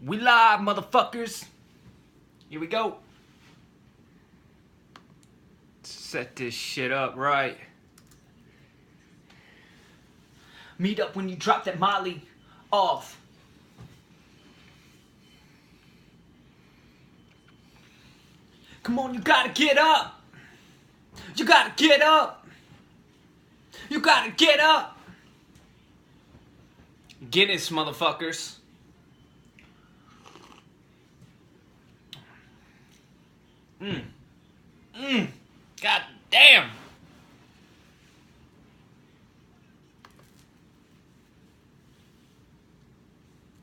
We live, motherfuckers. Here we go. Set this shit up right. Meet up when you drop that molly off. Come on, you gotta get up. You gotta get up. You gotta get up. Guinness, motherfuckers. God damn.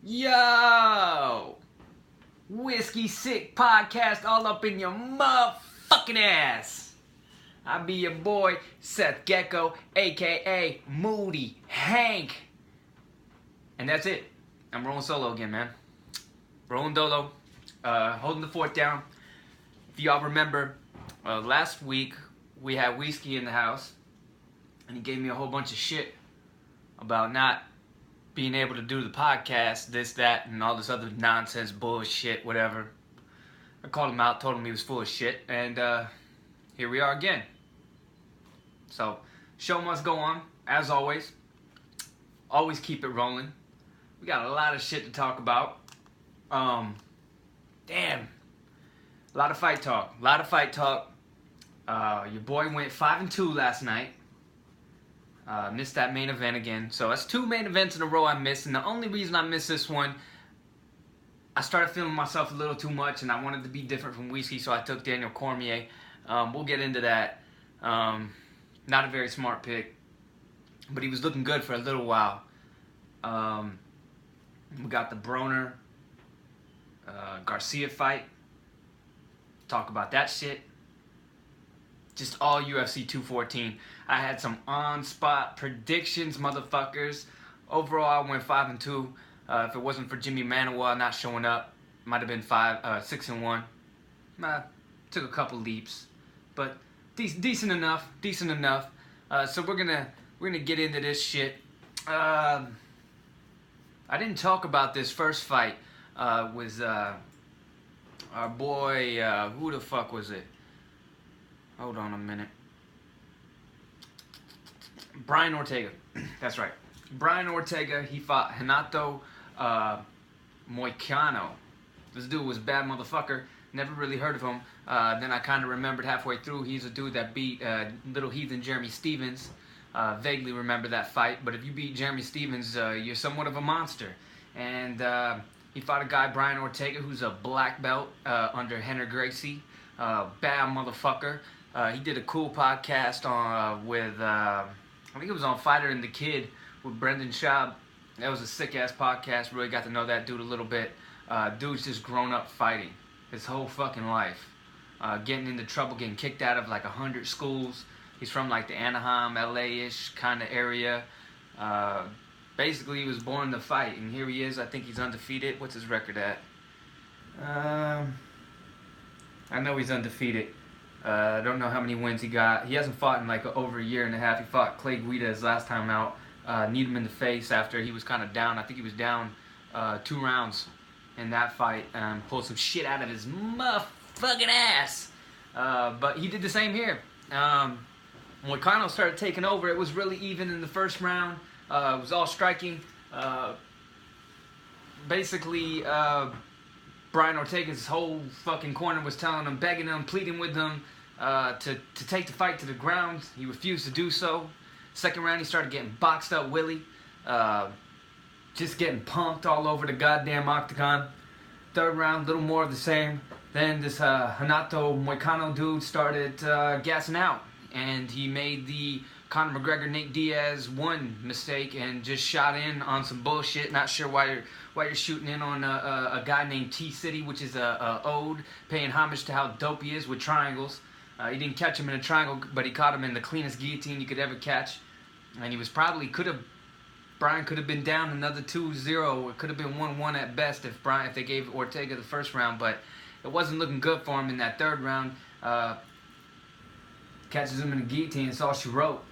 Yo. Whiskey Sick Podcast all up in your motherfucking ass. I be your boy, Seth Geko, a.k.a. Moody Hank. And that's it. I'm rolling solo again, man. Rolling dolo. Holding the fort down. If y'all remember, last week we had Whiskey in the house, and he gave me a whole bunch of shit about not being able to do the podcast, this, that, and all this other nonsense, bullshit, whatever. I called him out, told him he was full of shit, and here we are again. So, show must go on, as always. Always keep it rolling. We got a lot of shit to talk about. Damn. A lot of fight talk. Your boy went 5-2 last night. Missed that main event again. So that's 2 main events in a row I missed. And the only reason I missed this one, I started feeling myself a little too much. And I wanted to be different from Whiskey. So I took Daniel Cormier. We'll get into that. Not a very smart pick. But he was looking good for a little while. We got the Broner Garcia fight. Talk about that shit. Just all UFC 214. I had some on-spot predictions, motherfuckers. Overall, I went 5-2. If it wasn't for Jimmy Manuwa not showing up, might have been 6-1. Took a couple leaps, but decent enough. So we're gonna get into this shit. I didn't talk about this first fight. Was our boy, who the fuck was it? Hold on a minute. Brian Ortega. That's right. Brian Ortega, he fought Renato Moicano. This dude was a bad motherfucker. Never really heard of him. Then I kind of remembered halfway through, he's a dude that beat little heathen Jeremy Stephens. Vaguely remember that fight. But if you beat Jeremy Stephens, you're somewhat of a monster. And he fought a guy, Brian Ortega, who's a black belt under Henry Gracie. Bad motherfucker. He did a cool podcast on with, I think it was on Fighter and the Kid with Brendan Schaub. That was a sick-ass podcast. Really got to know that dude a little bit. Dude's just grown up fighting his whole fucking life. Getting into trouble, getting kicked out of like 100 schools. He's from like the Anaheim, LA-ish kind of area. Basically, he was born to fight, and here he is. I think he's undefeated. What's his record at? I know he's undefeated. I don't know how many wins he got. He hasn't fought in like over a year and a half. He fought Clay Guida his last time out. Kneed him in the face after he was kind of down. I think he was down 2 rounds in that fight. Pulled some shit out of his motherfucking ass. But he did the same here. When Conor started taking over, it was really even in the first round. It was all striking. Basically, Brian Ortega's whole fucking corner was telling him, begging him, pleading with him to take the fight to the ground. He refused to do so. Second round, he started getting boxed up, Willie. Just getting pumped all over the goddamn octagon. Third round, little more of the same. Then this Renato Moicano dude started gassing out. And he made the Conor McGregor, Nate Diaz 1 mistake and just shot in on some bullshit. Not sure why you're shooting in on a guy named T-City, which is a ode, paying homage to how dope he is with triangles. He didn't catch him in a triangle, but he caught him in the cleanest guillotine you could ever catch. And he was probably, Brian could have been down another 2-0. It could have been 1-1 at best if they gave Ortega the first round, but it wasn't looking good for him in that third round. Catches him in the guillotine, it's all she wrote.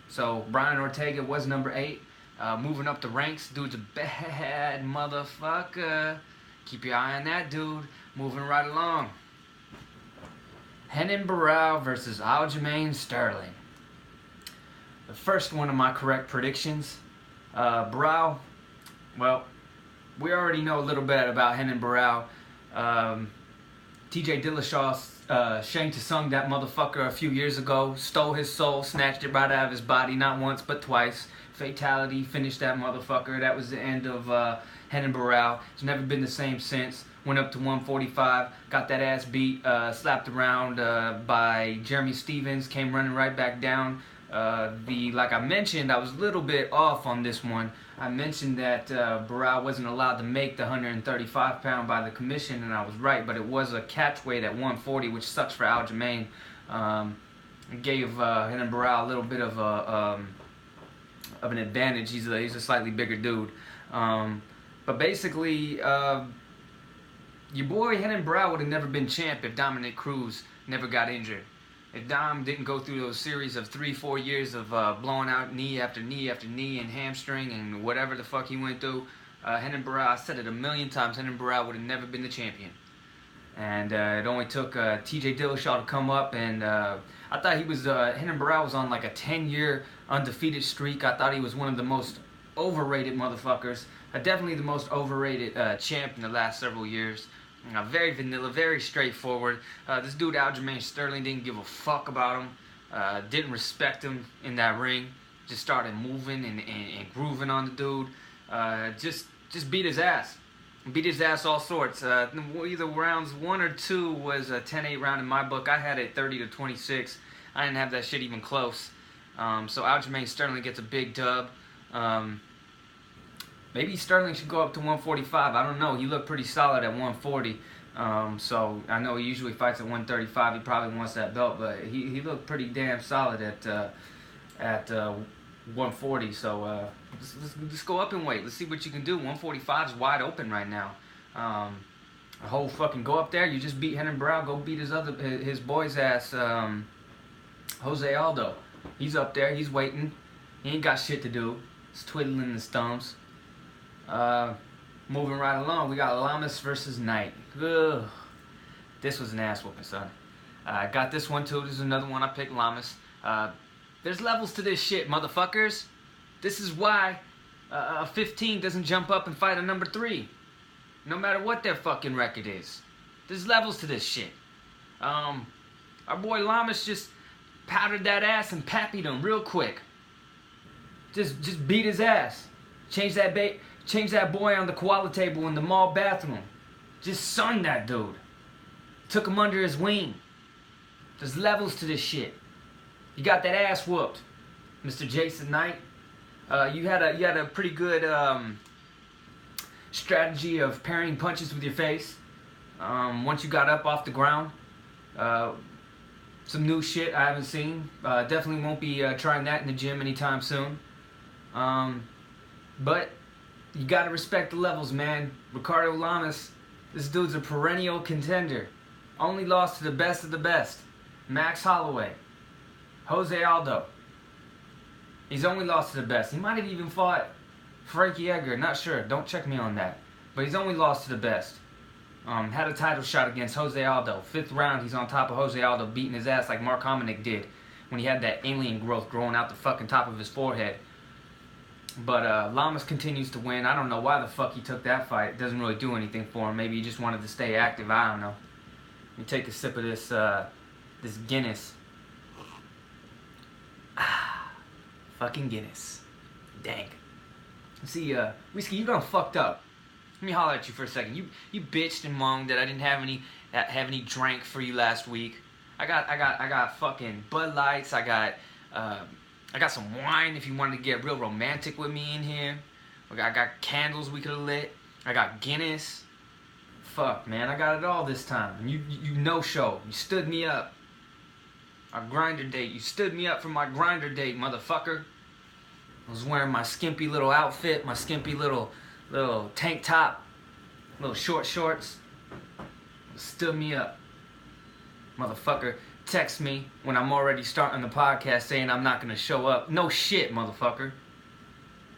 So Brian Ortega was number 8. Moving up the ranks, dude's a bad motherfucker. Keep your eye on that, dude. Moving right along. Renan Barão versus Aljamain Sterling. The first one of my correct predictions. Barão, well, we already know a little bit about Renan Barão. TJ Dillashaw Shang Tsung that motherfucker a few years ago. Stole his soul, snatched it right out of his body, not once but twice. Fatality, finished that motherfucker. That was the end of Renan Barão. It's never been the same since. Went up to 145, got that ass beat, slapped around by Jeremy Stephens, came running right back down. Like I mentioned, I was a little bit off on this one. I mentioned that Barão wasn't allowed to make the 135 pound by the commission, and I was right, but it was a catch weight at 140, which sucks for Aljamain. It gave Renan Barão a little bit of an advantage. He's a slightly bigger dude. But basically, your boy Renan Barão would have never been champ if Dominic Cruz never got injured. If Dom didn't go through those series of 3-4 years of blowing out knee after knee after knee and hamstring and whatever the fuck he went through, Renan Barão, I said it a million times, Renan Barão would have never been the champion. And it only took TJ Dillashaw to come up, and I thought Renan Barão was on like a 10-year undefeated streak. I thought he was one of the most overrated motherfuckers. Definitely the most overrated champ in the last several years. Very vanilla, very straightforward. This dude Aljamain Sterling didn't give a fuck about him. Didn't respect him in that ring. Just started moving and grooving on the dude. Just beat his ass. Beat his ass all sorts. Either rounds 1 or 2 was a 10-8 round in my book. I had it 30-26. I didn't have that shit even close. So Aljamain Sterling gets a big dub. Maybe Sterling should go up to 145. I don't know. He looked pretty solid at 140. So I know he usually fights at 135. He probably wants that belt, but he looked pretty damn solid at 140. So let's go up and wait. Let's see what you can do. 145 is wide open right now. A whole fucking go up there. You just beat Renan Barão. Go beat his boy's ass, Jose Aldo. He's up there. He's waiting. He ain't got shit to do. He's twiddling his thumbs. Moving right along, we got Lamas versus Knight. Ugh. This was an ass whooping, son. I got this one too. This is another one I picked, Lamas. There's levels to this shit, motherfuckers. This is why a 15 doesn't jump up and fight a number 3. No matter what their fucking record is. There's levels to this shit. Our boy Lamas just powdered that ass and pappied him real quick. Just beat his ass. Change that boy on the koala table in the mall bathroom. Just sunned that dude. Took him under his wing. There's levels to this shit. You got that ass whooped, Mr. Jason Knight. You had a pretty good strategy of parrying punches with your face. Once you got up off the ground, some new shit I haven't seen. Definitely won't be trying that in the gym anytime soon. But you gotta respect the levels, man. Ricardo Lamas, this dude's a perennial contender. Only lost to the best of the best. Max Holloway. Jose Aldo. He's only lost to the best. He might have even fought Frankie Edgar. Not sure. Don't check me on that. But he's only lost to the best. Had a title shot against Jose Aldo. 5th round, he's on top of Jose Aldo, beating his ass like Mark Hominick did when he had that alien growth growing out the fucking top of his forehead. But Lamas continues to win. I don't know why the fuck he took that fight. It doesn't really do anything for him. Maybe he just wanted to stay active. I don't know. Let me take a sip of this this Guinness. Fucking Guinness. Dang. See, Whiskey, you done fucked up. Let me holler at you for a second. You bitched and moaned that I didn't have any drink for you last week. I got fucking Bud Lights. I got some wine if you wanted to get real romantic with me in here. I got candles we could have lit. I got Guinness. Fuck, man, I got it all this time. And you no-show. You stood me up. Our Grindr Date. You stood me up for my Grindr Date, motherfucker. I was wearing my skimpy little outfit, my skimpy little tank top, little short shorts. Stood me up. Motherfucker, text me when I'm already starting the podcast saying I'm not going to show up. No shit, motherfucker.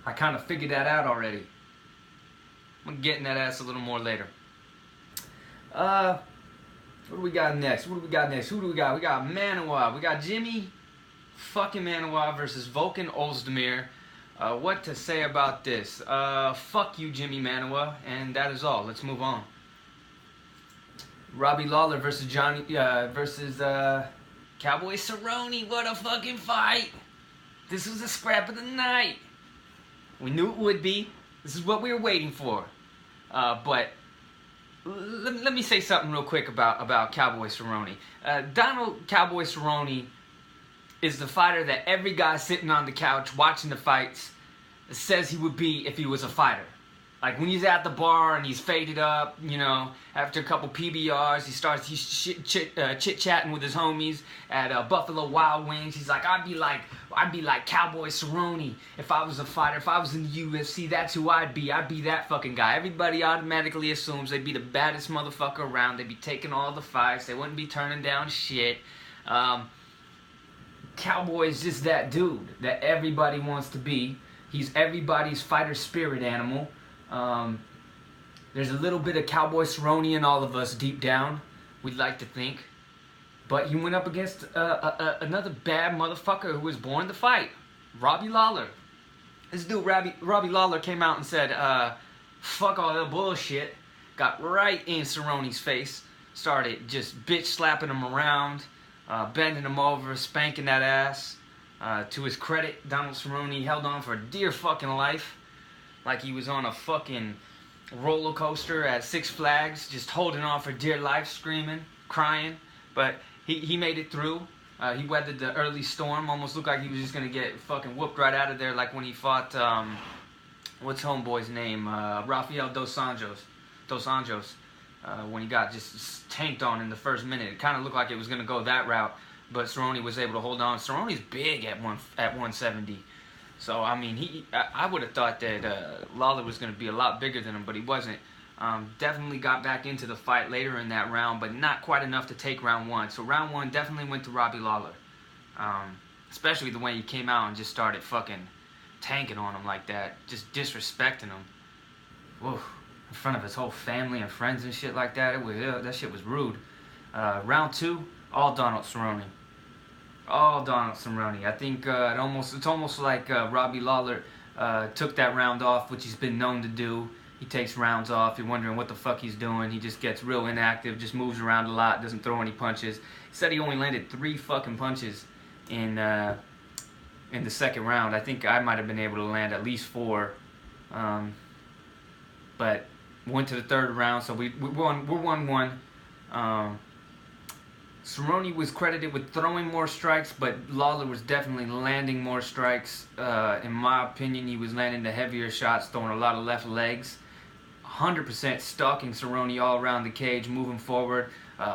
I kind of figured that out already. I'm getting that ass a little more later. What do we got next? Who do we got? We got Manoa. We got Jimmy fucking Manoa versus Volkan Ozdemir. What to say about this? Fuck you, Jimmy Manoa, and that is all. Let's move on. Robbie Lawler versus Cowboy Cerrone. What a fucking fight! This was a scrap of the night. We knew it would be. This is what we were waiting for. But let me say something real quick about Cowboy Cerrone. Donald Cowboy Cerrone is the fighter that every guy sitting on the couch watching the fights says he would be if he was a fighter. Like when he's at the bar and he's faded up, you know, after a couple PBRs, he's chit-chatting with his homies at Buffalo Wild Wings. He's like, I'd be like Cowboy Cerrone if I was a fighter. If I was in the UFC, that's who I'd be. I'd be that fucking guy. Everybody automatically assumes they'd be the baddest motherfucker around. They'd be taking all the fights. They wouldn't be turning down shit. Cowboy's just that dude that everybody wants to be. He's everybody's fighter spirit animal. There's a little bit of Cowboy Cerrone in all of us deep down, we'd like to think. But he went up against another bad motherfucker who was born to fight, Robbie Lawler. This dude, Robbie Lawler, came out and said, fuck all that bullshit. Got right in Cerrone's face, started just bitch slapping him around, bending him over, spanking that ass. To his credit, Donald Cerrone held on for dear fucking life. Like he was on a fucking roller coaster at Six Flags, just holding on for dear life, screaming, crying. But he made it through. He weathered the early storm. Almost looked like he was just gonna get fucking whooped right out of there, like when he fought what's homeboy's name? Rafael Dos Anjos. When he got just tanked on in the first minute. It kind of looked like it was gonna go that route, but Cerrone was able to hold on. Cerrone's big at 170. So, I mean, I would have thought that Lawler was going to be a lot bigger than him, but he wasn't. Definitely got back into the fight later in that round, but not quite enough to take round one. So, round one definitely went to Robbie Lawler. Especially the way he came out and just started fucking tanking on him like that. Just disrespecting him. Whoa. In front of his whole family and friends and shit like that. That shit was rude. Round two, all Donald Cerrone. All Donald Cerrone. I think it's almost like Robbie Lawler took that round off, which he's been known to do. He takes rounds off. You're wondering what the fuck he's doing. He just gets real inactive, just moves around a lot, doesn't throw any punches. He said he only landed 3 fucking punches in the second round. I think I might have been able to land at least 4. But went to the third round, so we're 1-1. Cerrone was credited with throwing more strikes, but Lawler was definitely landing more strikes. In my opinion, he was landing the heavier shots, throwing a lot of left legs. 100% stalking Cerrone all around the cage, moving forward,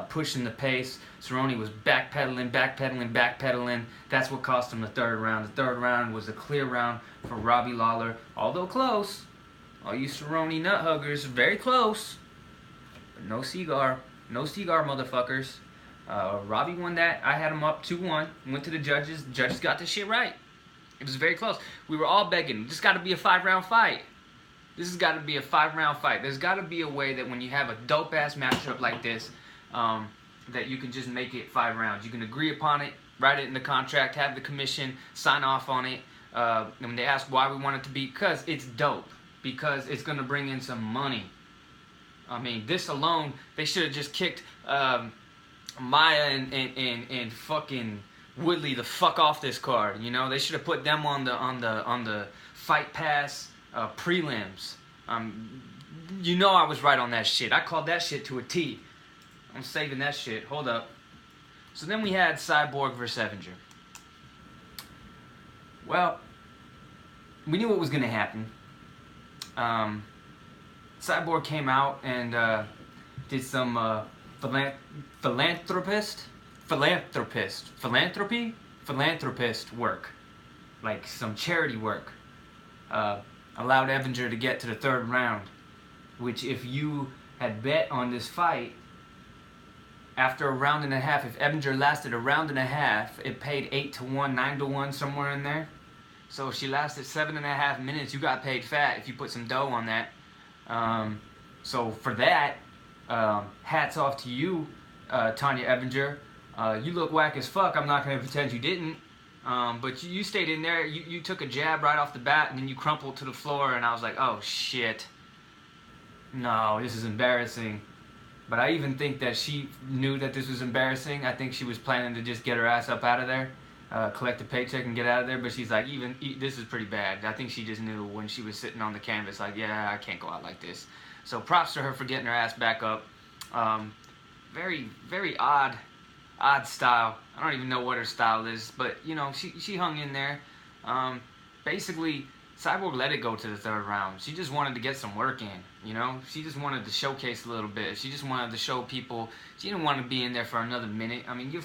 pushing the pace. Cerrone was backpedaling. That's what cost him the third round. The third round was a clear round for Robbie Lawler, although close. All you Cerrone nut huggers, very close. But no cigar, motherfuckers. Robbie won that. I had him up 2-1. Went to the judges. The judges got this shit right. It was very close. We were all begging. This got to be a 5-round fight. This has got to be a 5-round fight. There's got to be a way that when you have a dope-ass matchup like this, that you can just make it 5 rounds. You can agree upon it, write it in the contract, have the commission sign off on it. And when they ask why we want it to be, because it's dope. Because it's going to bring in some money. I mean, this alone, they should have just kicked Maya and fucking Woodley the fuck off this card. You know, they should have put them on the Fight Pass prelims. You know, I was right on that shit. I called that shit to a T. I'm saving that shit. Hold up. So then we had Cyborg versus Ebinger. Well, we knew what was gonna happen. Cyborg came out and did some philanthropist work, like some charity work. Allowed Ebinger to get to the third round, which if you had bet on this fight after a round and a half, if Ebinger lasted a round and a half, it paid 8-1, 9-1, somewhere in there. So if she lasted 7.5 minutes, you got paid fat if you put some dough on that. So for that, Hats off to you, Tania Ebinger. You look whack as fuck. I'm not going to pretend you didn't. But you stayed in there. You took a jab right off the bat, and then you crumpled to the floor, and I was like, oh, shit. No, this is embarrassing. But I even think that she knew that this was embarrassing. I think she was planning to just get her ass up out of there, collect a paycheck and get out of there. But she's like, this is pretty bad. I think she just knew when she was sitting on the canvas, like, yeah, I can't go out like this. So props to her for getting her ass back up. Very, very odd style. I don't even know what her style is, but you know, she hung in there. Basically, Cyborg let it go to the third round. She just wanted to get some work in, you know? She just wanted to showcase a little bit. She just wanted to show people. She didn't want to be in there for another minute. I mean, you're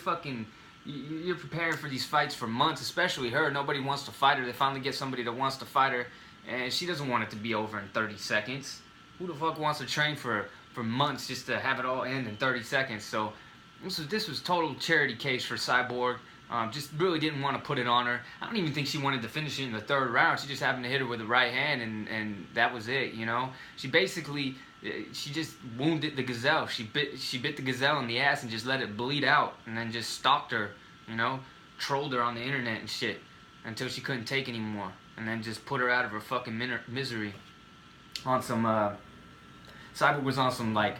preparing for these fights for months, especially her. Nobody wants to fight her. They finally get somebody that wants to fight her, and she doesn't want it to be over in 30 seconds. Who the fuck wants to train for months just to have it all end in 30 seconds? So this was total charity case for Cyborg. Just really didn't want to put it on her. I don't even think she wanted to finish it in the third round. She just happened to hit her with the right hand, and that was it, you know? She basically, she just wounded the gazelle. She bit the gazelle in the ass and just let it bleed out, and then just stalked her, you know? Trolled her on the internet and shit until she couldn't take anymore, and then just put her out of her fucking misery. On some, Cyborg was on some, like,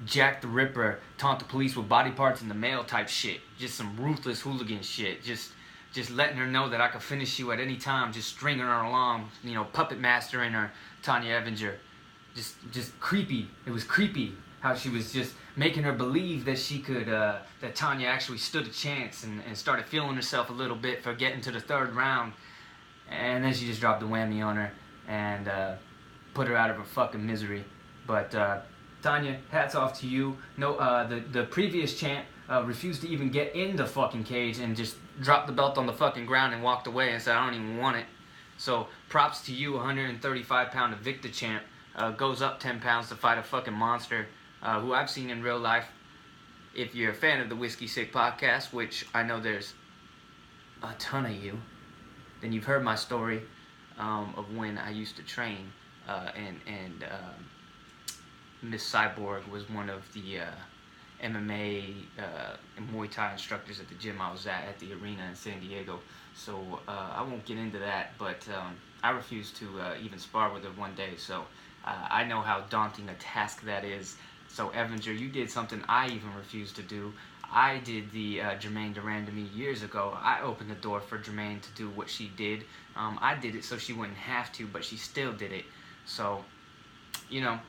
Jack the Ripper, taunt the police with body parts in the mail type shit. Just some ruthless hooligan shit. Just letting her know that I could finish you at any time. Just stringing her along, you know, puppet mastering her, Tania Ebinger. Just creepy. It was creepy how she was just making her believe that she could, that Tania actually stood a chance and started feeling herself a little bit for getting to the third round. And then she just dropped the whammy on her and put her out of her fucking misery. But, Tania, hats off to you. No, the previous champ refused to even get in the fucking cage and just dropped the belt on the fucking ground and walked away and said, I don't even want it. So props to you, 135-pound Invicta champ. Goes up 10 pounds to fight a fucking monster who I've seen in real life. If you're a fan of the Whiskey Sick podcast, which I know there's a ton of you, then you've heard my story of when I used to train and Miss Cyborg was one of the MMA and Muay Thai instructors at the gym I was at the arena in San Diego. So I won't get into that, but I refused to even spar with her one day. So I know how daunting a task that is. So Ebinger, you did something I even refused to do. I did the Jemaine Duran to me years ago. I opened the door for Jemaine to do what she did. I did it so she wouldn't have to, but she still did it. So, you know,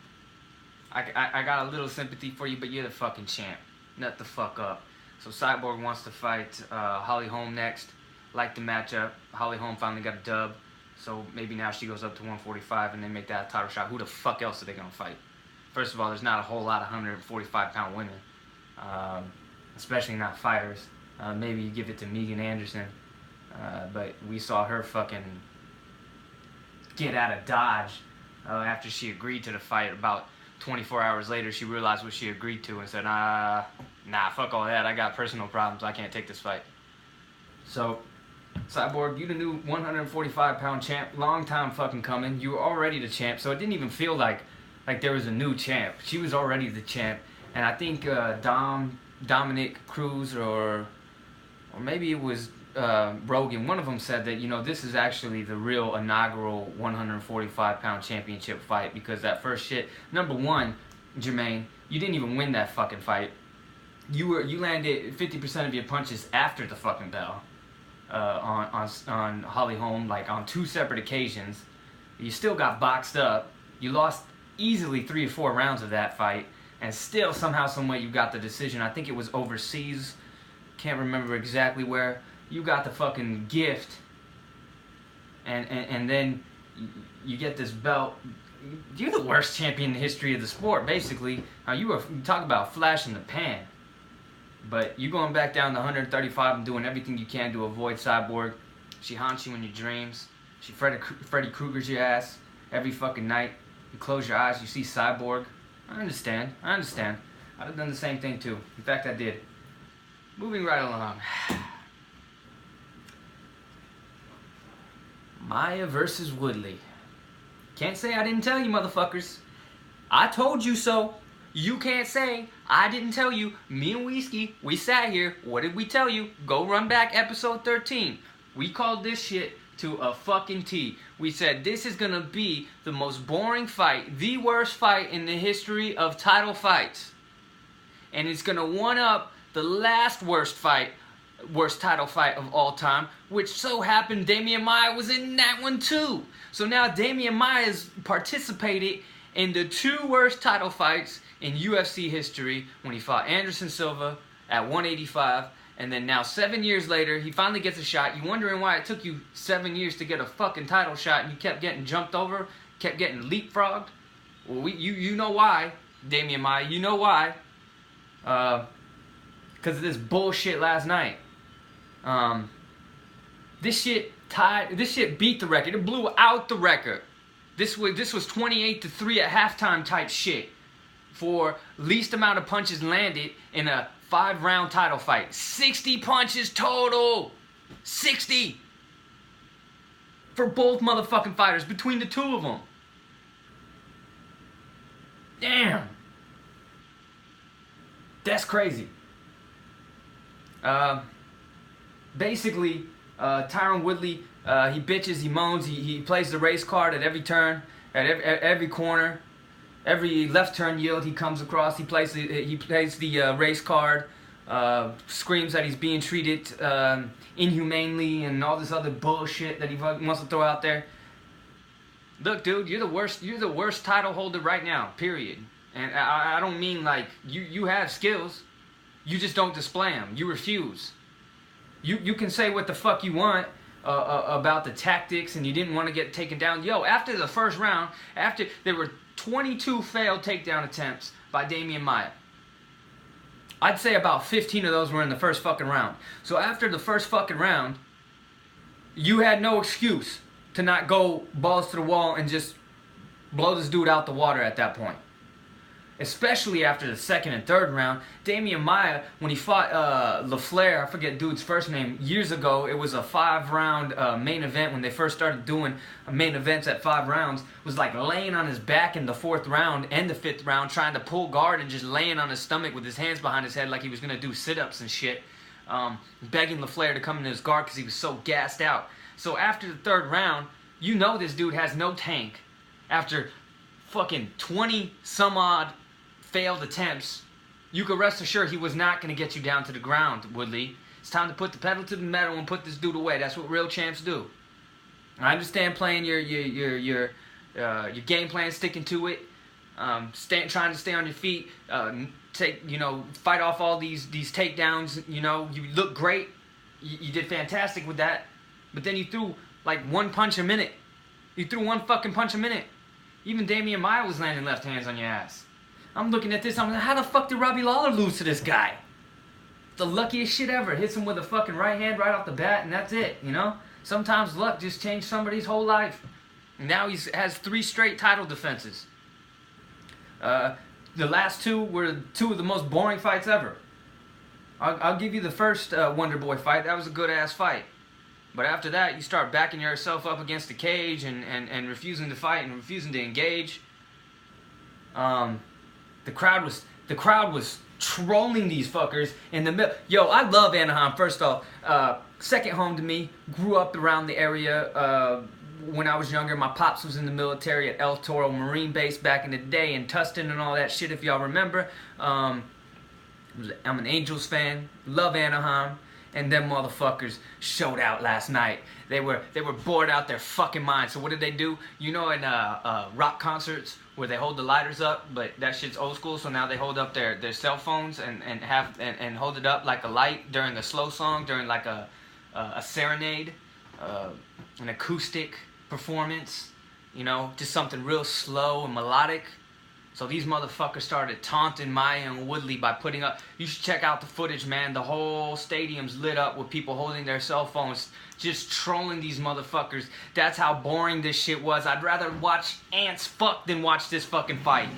I got a little sympathy for you, but you're the fucking champ. Nut the fuck up. So Cyborg wants to fight Holly Holm next. Like the matchup. Holly Holm finally got a dub. So maybe now she goes up to 145 and they make that a title shot. Who the fuck else are they going to fight? First of all, there's not a whole lot of 145-pound women. Especially not fighters. Maybe you give it to Megan Anderson. But we saw her fucking get out of Dodge after she agreed to the fight. About 24 hours later, she realized what she agreed to and said, nah, fuck all that. I got personal problems. I can't take this fight. So, Cyborg, you the new 145-pound champ. Long time fucking coming. You were already the champ, so it didn't even feel like there was a new champ. She was already the champ. And I think Dominic Cruz or maybe it was Rogan, one of them said that, you know, this is actually the real inaugural 145-pound championship fight, because that first shit, number one, Jemaine, you didn't even win that fucking fight. You landed 50% of your punches after the fucking bell on Holly Holm, like on 2 separate occasions. You still got boxed up. You lost easily 3 or 4 rounds of that fight, and still somehow, someway you got the decision. I think it was overseas. Can't remember exactly where. You got the fucking gift, and then you get this belt. You're the worst champion in the history of the sport, basically. You talk about flash in the pan. But you going back down to 135 and doing everything you can to avoid Cyborg. She haunts you in your dreams. She Freddy Krueger's your ass every fucking night. You close your eyes, you see Cyborg. I understand. I'd have done the same thing too. In fact, I did. Moving right along. Maia versus Woodley. Can't say I didn't tell you, motherfuckers. I told you so. You can't say, I didn't tell you. Me and Whiskey, we sat here. What did we tell you? Go run back episode 13. We called this shit to a fucking T. We said this is gonna be the most boring fight, the worst fight in the history of title fights. And it's gonna one up the last worst title fight of all time, which so happened Damien Meyers was in that one too. So now Damien Meyers participated in the 2 worst title fights in UFC history when he fought Anderson Silva at 185, and then now 7 years later, he finally gets a shot. You wondering why it took you 7 years to get a fucking title shot and you kept getting jumped over, kept getting leapfrogged? Well, you know why, Damien Meyers, you know why. Because of this bullshit last night. This shit beat the record. It blew out the record. This was 28-3 at halftime type shit for least amount of punches landed in a 5-round title fight. 60 punches total. 60 for both motherfucking fighters between the 2 of them. Damn. That's crazy. Basically, Tyron Woodley, he bitches, he moans, he plays the race card at every turn, at every corner, every left turn yield he comes across. He plays the race card, screams that he's being treated inhumanely and all this other bullshit that he wants to throw out there. Look, dude, you're the worst title holder right now. Period. And I don't mean like you have skills, you just don't display them. You refuse. You can say what the fuck you want about the tactics and you didn't want to get taken down. Yo, after the first round, after there were 22 failed takedown attempts by Damien Meyers, I'd say about 15 of those were in the first fucking round. So after the first fucking round, you had no excuse to not go balls to the wall and just blow this dude out the water at that point. Especially after the second and third round. Damien Meyers, when he fought LaFleur, I forget dude's first name, years ago, it was a 5-round main event when they first started doing main events at 5 rounds, was like laying on his back in the 4th round and the 5th round, trying to pull guard and just laying on his stomach with his hands behind his head like he was going to do sit-ups and shit, begging LaFleur to come into his guard because he was so gassed out. So after the 3rd round, you know this dude has no tank. After fucking 20 some odd failed attempts, you could rest assured he was not going to get you down to the ground, Woodley. It's time to put the pedal to the metal and put this dude away. That's what real champs do. I understand playing your game plan, sticking to it, trying to stay on your feet, fight off all these takedowns. You know, you look great. You did fantastic with that. But then you threw like 1 punch a minute. You threw 1 fucking punch a minute. Even Damien Meyers was landing left hands on your ass. I'm looking at this, I'm like, how the fuck did Robbie Lawler lose to this guy? The luckiest shit ever. Hits him with a fucking right hand right off the bat, and that's it, you know? Sometimes luck just changed somebody's whole life. And now he has 3 straight title defenses. The last 2 were 2 of the most boring fights ever. I'll give you the first Wonder Boy fight. That was a good-ass fight. But after that, you start backing yourself up against the cage and refusing to fight and refusing to engage. The crowd was trolling these fuckers in the middle. Yo, I love Anaheim, first off. Second home to me. Grew up around the area when I was younger. My pops was in the military at El Toro Marine Base back in the day, in Tustin and all that shit, if y'all remember. I'm an Angels fan. Love Anaheim. And them motherfuckers showed out last night. They were bored out their fucking minds. So what did they do? You know, in rock concerts where they hold the lighters up, but that shit's old school. So now they hold up their cell phones and hold it up like a light during a slow song, during like a serenade, an acoustic performance. You know, just something real slow and melodic. So these motherfuckers started taunting Maya and Woodley by putting up... You should check out the footage, man. The whole stadium's lit up with people holding their cell phones, just trolling these motherfuckers. That's how boring this shit was. I'd rather watch ants fuck than watch this fucking fight.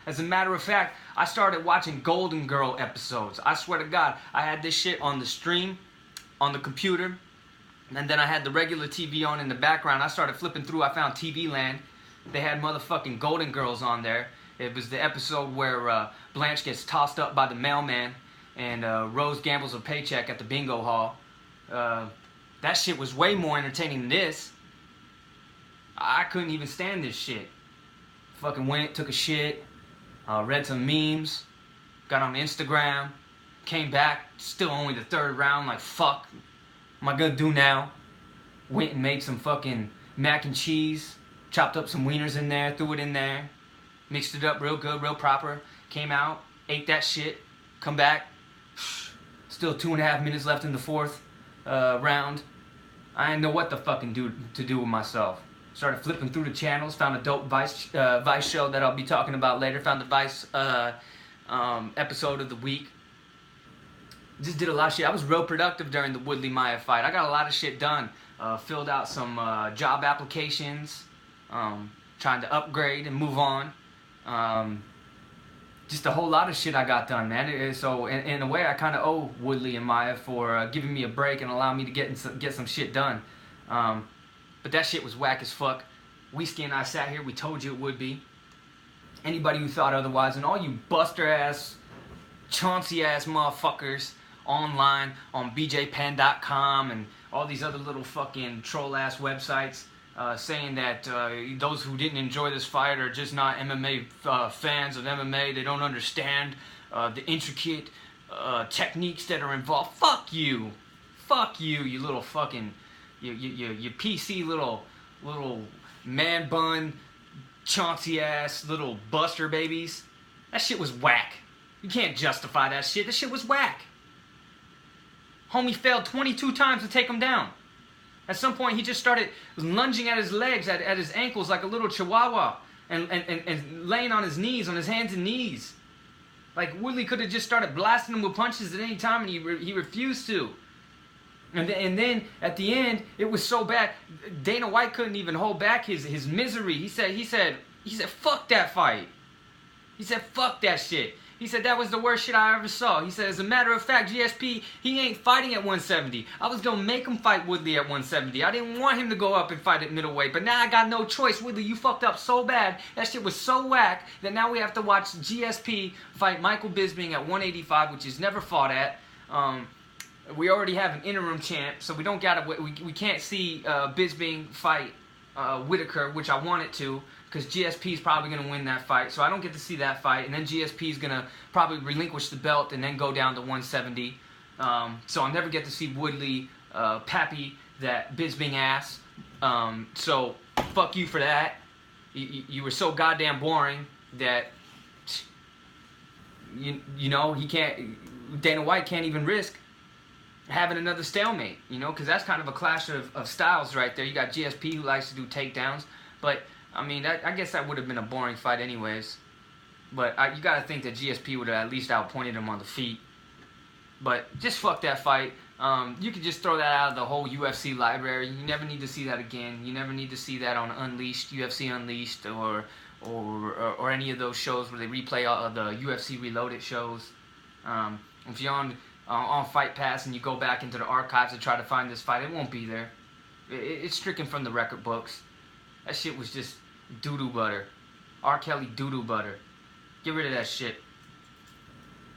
As a matter of fact, I started watching Golden Girl episodes. I swear to God, I had this shit on the stream, on the computer, and then I had the regular TV on in the background. I started flipping through. I found TV Land. They had motherfucking Golden Girls on there. It was the episode where Blanche gets tossed up by the mailman and Rose gambles a paycheck at the bingo hall. That shit was way more entertaining than this. I couldn't even stand this shit. Fucking went, took a shit, read some memes, got on Instagram, came back, still only the third round, like fuck, what am I gonna do now? Went and made some fucking mac and cheese, chopped up some wieners in there, threw it in there, mixed it up real good, real proper, came out, ate that shit, come back, still 2.5 minutes left in the fourth round. I didn't know what to fucking do with myself. Started flipping through the channels, found a dope Vice show that I'll be talking about later, found the Vice episode of the week. Just did a lot of shit. I was real productive during the Woodley-Maia fight. I got a lot of shit done. Filled out some job applications, trying to upgrade and move on. Just a whole lot of shit I got done, man. So in a way, I kind of owe Woodley and Maia for giving me a break and allowing me to get some shit done. But that shit was whack as fuck. Whiskey and I sat here, we told you it would be. Anybody who thought otherwise, and all you buster-ass, Chauncey-ass motherfuckers online on bjpenn.com and all these other little fucking troll-ass websites saying that those who didn't enjoy this fight are just not MMA fans of MMA. They don't understand the intricate techniques that are involved. Fuck you. Fuck you, you little fucking... You PC little man bun, Chauncey ass little buster babies. That shit was whack. You can't justify that shit. That shit was whack. Homie failed 22 times to take him down. At some point, he just started lunging at his legs, at his ankles like a little chihuahua, and laying on his knees, on his hands and knees. Like Woodley could have just started blasting him with punches at any time, and he refused to. And then at the end, it was so bad. Dana White couldn't even hold back his misery. He said, fuck that fight. He said, fuck that shit. He said, that was the worst shit I ever saw. He said, as a matter of fact, GSP, he ain't fighting at 170. I was going to make him fight Woodley at 170. I didn't want him to go up and fight at middleweight. But now I got no choice. Woodley, you fucked up so bad. That shit was so whack that now we have to watch GSP fight Michael Bisping at 185, which he's never fought at. We already have an interim champ, so we don't gotta. We can't see Bisping fight Whitaker, which I wanted to, because GSP is probably gonna win that fight. So I don't get to see that fight, and then GSP is gonna probably relinquish the belt and then go down to 170. So I'll never get to see Woodley pappy that Bisping ass. So fuck you for that. You were so goddamn boring that you know he can't. Dana White can't even risk having another stalemate, you know, because that's kind of a clash of styles right there. You got GSP who likes to do takedowns, but I mean, I guess that would have been a boring fight anyways. But you got to think that GSP would have at least outpointed him on the feet. But just fuck that fight. You could just throw that out of the whole UFC library. You never need to see that again. You never need to see that on Unleashed, UFC Unleashed, or any of those shows where they replay all of the UFC Reloaded shows. If you're on Fight Pass and you go back into the archives and try to find this fight, it won't be there. It's stricken from the record books. That shit was just doo-doo butter. R. Kelly doo-doo butter. Get rid of that shit.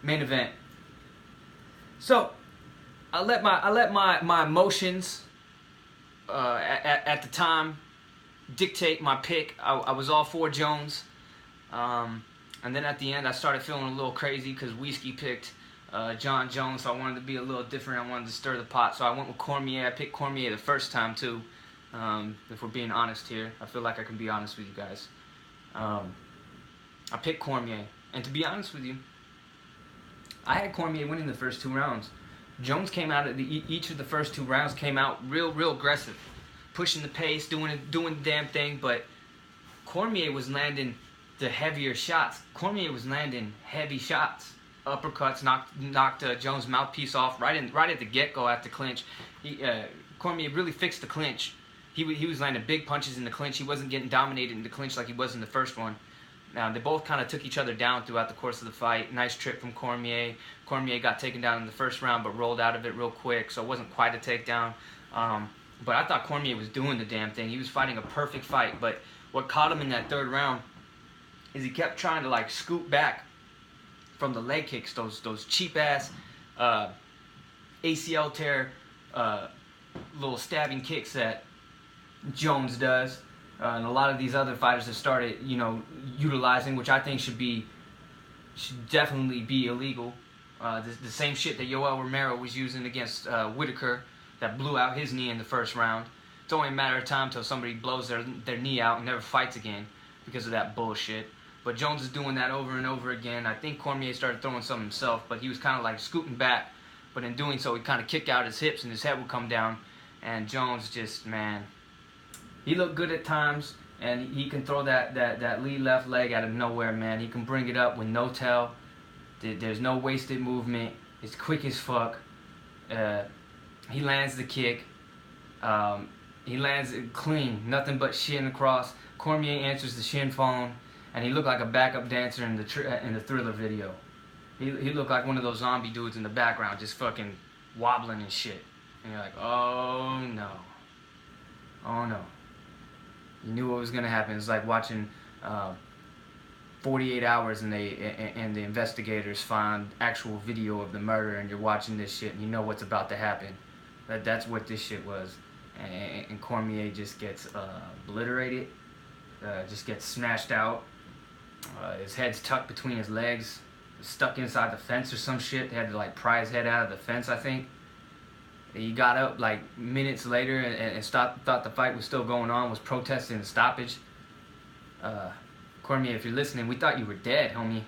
Main event. So, I let my emotions at the time dictate my pick. I was all for Jones. And then at the end, I started feeling a little crazy because Whiskey picked John Jones, so I wanted to be a little different. I wanted to stir the pot, so I went with Cormier. I picked Cormier the first time too. If we're being honest here, I feel like I can be honest with you guys. I picked Cormier, and to be honest with you, I had Cormier winning the first 2 rounds. Jones came out each of the first 2 rounds came out real aggressive, pushing the pace, doing the damn thing. But Cormier was landing the heavier shots. Cormier was landing heavy shots. Uppercuts knocked Jones' mouthpiece off right at the get-go at the clinch. Cormier really fixed the clinch. He was landing big punches in the clinch. He wasn't getting dominated in the clinch like he was in the first one. Now, they both kind of took each other down throughout the course of the fight. Nice trip from Cormier. Cormier got taken down in the first round but rolled out of it real quick, so it wasn't quite a takedown. But I thought Cormier was doing the damn thing. He was fighting a perfect fight, but what caught him in that 3rd round is he kept trying to like scoot back from the leg kicks, those cheap ass ACL tear little stabbing kicks that Jones does, and a lot of these other fighters have started, you know, utilizing, which I think should definitely be illegal. The same shit that Yoel Romero was using against Whitaker that blew out his knee in the first round. It's only a matter of time till somebody blows their knee out and never fights again because of that bullshit. But Jones is doing that over and over again. I think Cormier started throwing some himself, but he was kind of like scooting back. But in doing so, he'd kind of kick out his hips and his head would come down. And Jones just, man, he looked good at times. And he can throw that lead left leg out of nowhere, man. He can bring it up with no tell. There's no wasted movement. It's quick as fuck. He lands the kick. He lands it clean. Nothing but shin across. Cormier answers the shin phone. And he looked like a backup dancer in the Thriller video. He looked like one of those zombie dudes in the background, just fucking wobbling and shit. And you're like, oh no. Oh no. You knew what was gonna happen. It's like watching 48 Hours and the investigators find actual video of the murder, and you're watching this shit and you know what's about to happen. That's what this shit was. And Cormier just gets obliterated, just gets smashed out. His head's tucked between his legs, stuck inside the fence or some shit. They had to like pry his head out of the fence, I think. He got up like minutes later and thought the fight was still going on, was protesting the stoppage. Cormier, if you're listening, we thought you were dead, homie.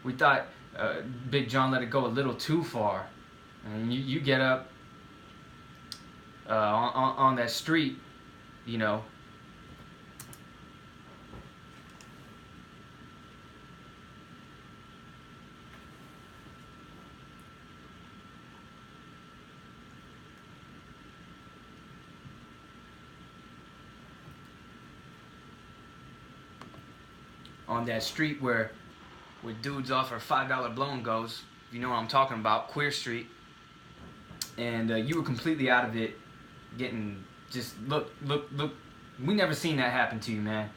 We thought Big John let it go a little too far. And you get up on that street, you know. On that street where dudes offer $5 blow and goes, you know what I'm talking about, Queer Street, and you were completely out of it, getting just look. We never seen that happen to you, man.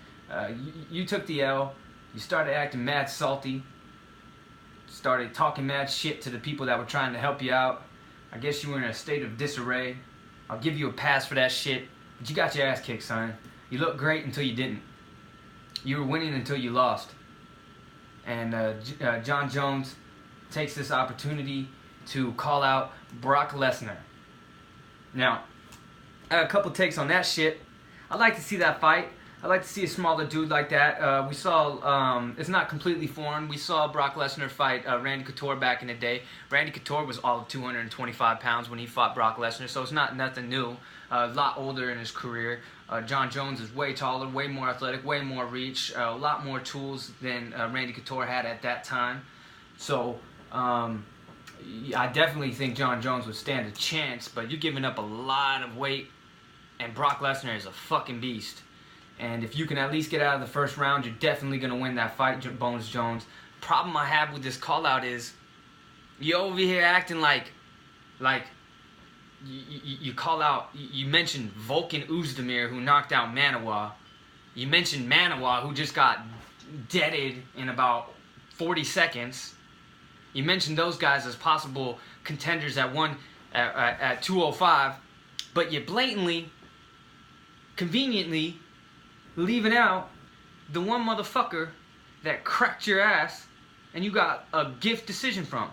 You took the L. You started acting mad salty. Started talking mad shit to the people that were trying to help you out. I guess you were in a state of disarray. I'll give you a pass for that shit, but you got your ass kicked, son. You looked great until you didn't. You were winning until you lost. And Jon Jones takes this opportunity to call out Brock Lesnar. Now, I got a couple takes on that shit. I'd like to see that fight. I'd like to see a smaller dude like that. We saw, it's not completely foreign. We saw Brock Lesnar fight Randy Couture back in the day. Randy Couture was all of 225 pounds when he fought Brock Lesnar, so it's not nothing new. A lot older in his career. Jon Jones is way taller, way more athletic, way more reach, a lot more tools than Randy Couture had at that time. So I definitely think Jon Jones would stand a chance, but you're giving up a lot of weight, and Brock Lesnar is a fucking beast. And if you can at least get out of the first round, you're definitely going to win that fight, Bones Jones. Problem I have with this call-out is you're over here acting like you call out, you mentioned Volkan Oezdemir, who knocked out Manawa. You mentioned Manawa, who just got deaded in about 40 seconds. You mentioned those guys as possible contenders at 205, but you blatantly, conveniently leaving out the one motherfucker that cracked your ass and you got a gift decision from.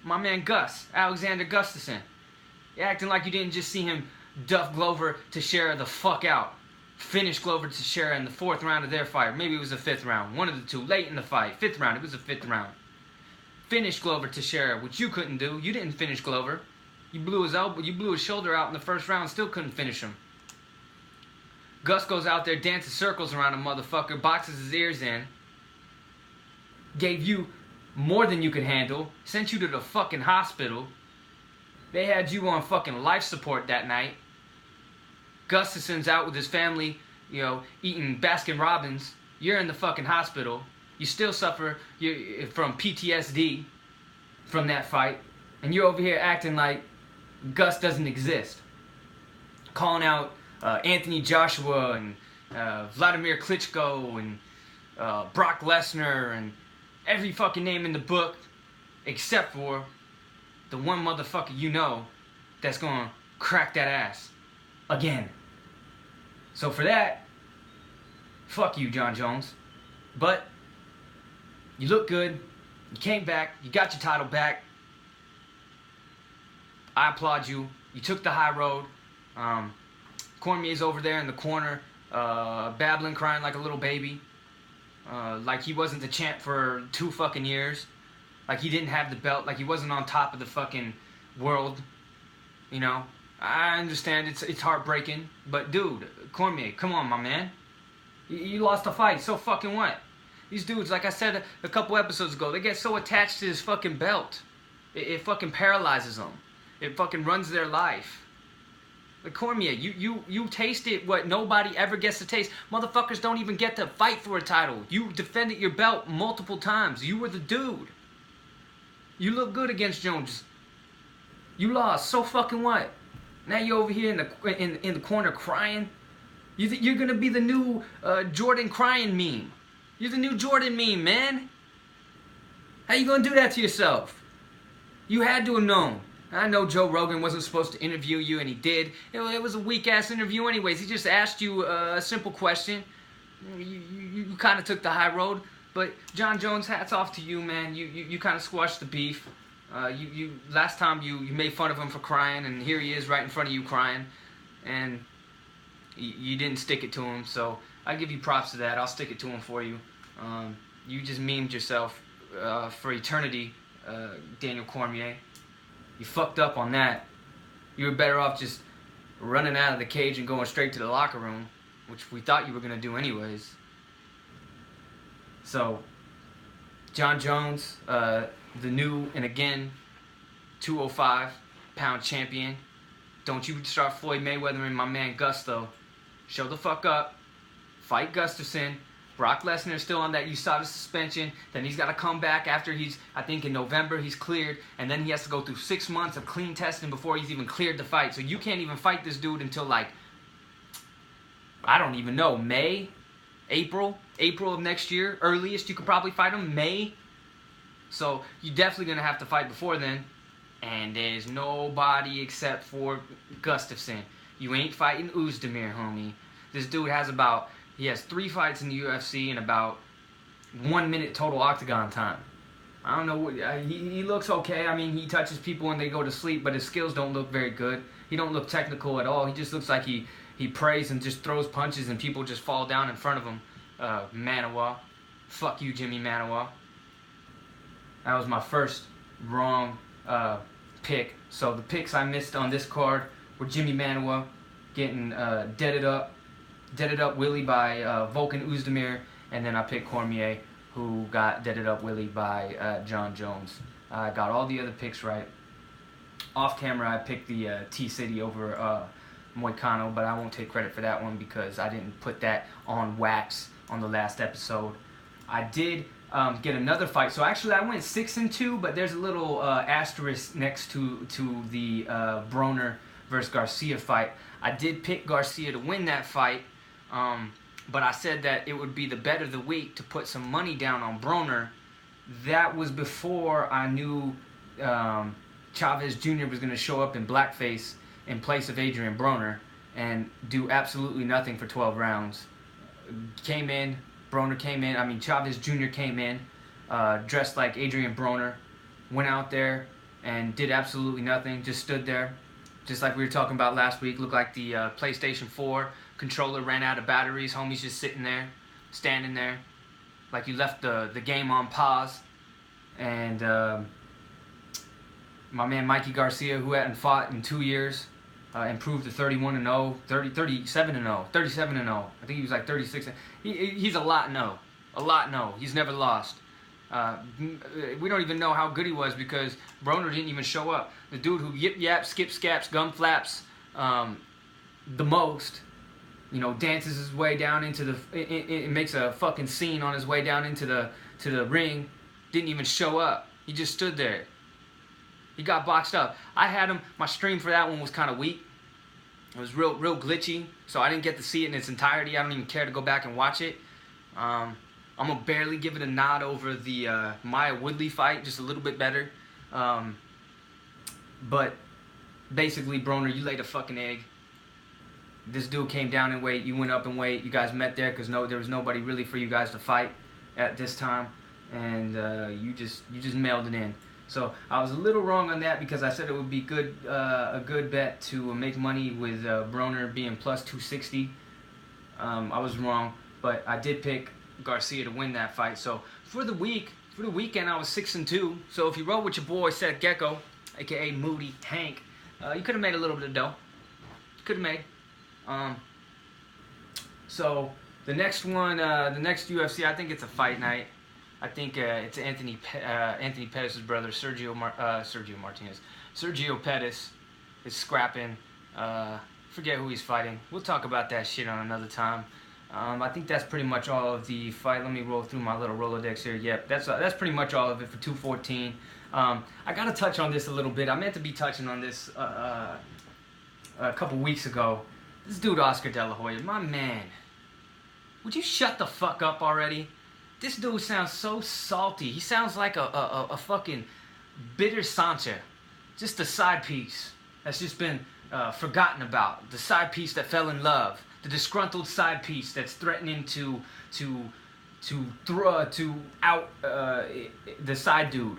My man Gus, Alexander Gustafsson. You're acting like you didn't just see him duff Glover Teixeira the fuck out. Finish Glover Teixeira in the 4th round of their fight. Maybe it was the 5th round. One of the two. Late in the fight. 5th round. It was the 5th round. Finish Glover Teixeira, which you couldn't do. You didn't finish Glover. You blew his elbow. You blew his shoulder out in the 1st round. Still couldn't finish him. Gus goes out there, dances circles around a motherfucker, boxes his ears in. Gave you more than you could handle. Sent you to the fucking hospital. They had you on fucking life support that night. Gustafsson's out with his family, you know, eating Baskin Robbins. You're in the fucking hospital. You still suffer from PTSD from that fight. And you're over here acting like Gus doesn't exist. Calling out Anthony Joshua and Vladimir Klitschko and Brock Lesnar, and every fucking name in the book, except for the one motherfucker you know that's gonna crack that ass again. So for that, fuck you, Jon Jones. But you look good. You came back. You got your title back. I applaud you. You took the high road. Cormier's over there in the corner, babbling, crying like a little baby. Like he wasn't the champ for 2 fucking years. Like he didn't have the belt. Like he wasn't on top of the fucking world. You know? I understand it's heartbreaking. But dude, Cormier, come on, my man. You lost the fight. So fucking what? These dudes, like I said a couple episodes ago, they get so attached to this fucking belt. It fucking paralyzes them. It fucking runs their life. Like Cormier, you tasted what nobody ever gets to taste. Motherfuckers don't even get to fight for a title. You defended your belt multiple times. You were the dude. You look good against Jones. You lost. So fucking what? Now you're over here in the corner crying. You're gonna be the new Jordan crying meme. You're the new Jordan meme, man. How you gonna do that to yourself? You had to have known. I know Joe Rogan wasn't supposed to interview you, and he did. It was a weak-ass interview anyways. He just asked you a simple question. You kind of took the high road. But Jon Jones, hats off to you, man. You kind of squashed the beef. Last time you made fun of him for crying, and here he is right in front of you crying. And you didn't stick it to him, so I give you props to that. I'll stick it to him for you. You just memed yourself for eternity, Daniel Cormier. You fucked up on that. You were better off just running out of the cage and going straight to the locker room, which we thought you were going to do anyways. So, Jon Jones, the new, and again, 205-pound champion. Don't you start Floyd Mayweather and my man Gus, though. Show the fuck up. Fight Gustafsson. Brock Lesnar is still on that USADA suspension. Then he's got to come back after I think in November he's cleared. And then he has to go through 6 months of clean testing before he's even cleared to fight. So you can't even fight this dude until like, I don't even know, May? April of next year. Earliest you could probably fight him, May. So you're definitely going to have to fight before then. And there's nobody except for Gustafsson. You ain't fighting Oezdemir, homie. This dude he has 3 fights in the UFC and about 1 minute total octagon time. I don't know. He looks okay. I mean, he touches people when they go to sleep, but his skills don't look very good. He don't look technical at all. He just looks like he prays and just throws punches and people just fall down in front of him. Manawa. Fuck you, Jimmy Manawa. That was my first wrong pick. So the picks I missed on this card were Jimmy Manawa getting deaded up Willie by Volkan Oezdemir, and then I picked Cormier, who got deaded up Willie by Jon Jones. I got all the other picks right. Off camera, I picked the T-City over Moicano, but I won't take credit for that one because I didn't put that on wax on the last episode. I did get another fight. So actually, I went 6-2, but there's a little asterisk next to the Broner versus Garcia fight. I did pick Garcia to win that fight, but I said that it would be the bet of the week to put some money down on Broner. That was before I knew Chavez Jr. was going to show up in blackface in place of Adrien Broner and do absolutely nothing for 12 rounds. Chavez Jr. came in, dressed like Adrien Broner, went out there and did absolutely nothing, just stood there. Just like we were talking about last week, looked like the PlayStation 4 controller ran out of batteries. Homie's just sitting there, standing there, like you left the game on pause. And my man Mikey Garcia, who hadn't fought in 2 years, improved to 31-0, 37-0. I think he was like 36. He's a lot no. He's never lost. We don't even know how good he was because Broner didn't even show up. The dude who yip yaps, skip scaps, gum flaps the most, dances his way down into it makes a fucking scene on his way down into the ring, didn't even show up. He just stood there. He got boxed up. I had him. My stream for that one was kind of weak. It was real glitchy, so I didn't get to see it in its entirety. I don't even care to go back and watch it. I'm going to barely give it a nod over the Maya Woodley fight, just a little bit better. But basically, Broner, you laid a fucking egg. This dude came down in weight, you went up in weight, you guys met there because there was nobody really for you guys to fight at this time, and you just mailed it in. So I was a little wrong on that because I said it would be a good bet to make money with Broner being plus 260. I was wrong, but I did pick Garcia to win that fight. So for the weekend, I was 6-2. So if you roll with your boy Seth Geko, aka Moody Hank, you could have made a little bit of dough. Could have made. So the next one, the next UFC, I think it's a fight night. I think it's Anthony Pettis' brother, Sergio Pettis is scrapping. Forget who he's fighting. We'll talk about that shit on another time. I think that's pretty much all of the fight. Let me roll through my little Rolodex here. Yep, that's pretty much all of it for 214. I gotta touch on this a little bit. I meant to be touching on this a couple weeks ago. This dude Oscar De La Hoya, my man. Would you shut the fuck up already? This dude sounds so salty. He sounds like a fucking bitter Sancha. Just a side piece that's just been forgotten about. The side piece that fell in love. The disgruntled side piece that's threatening to out the side dude.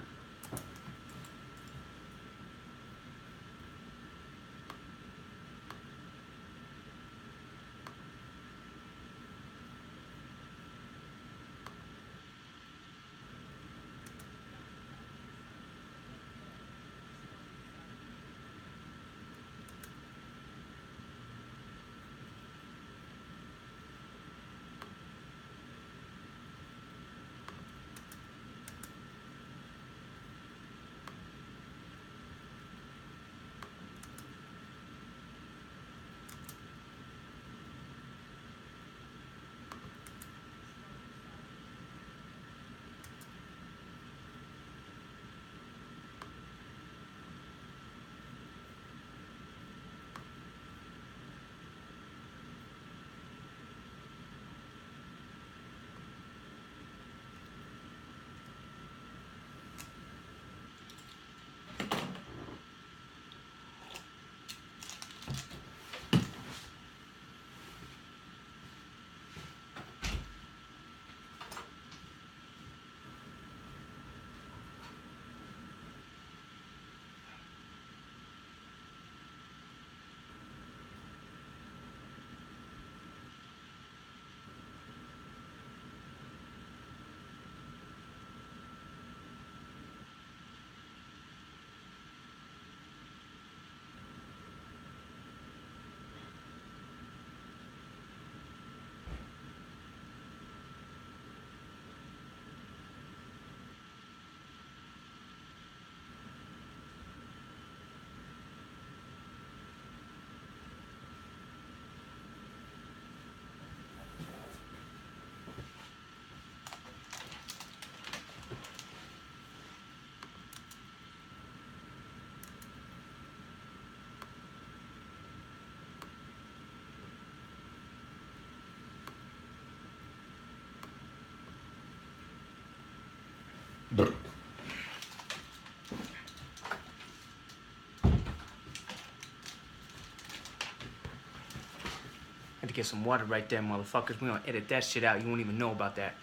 Had to get some water right there, motherfuckers. We don't edit that shit out. You won't even know about that.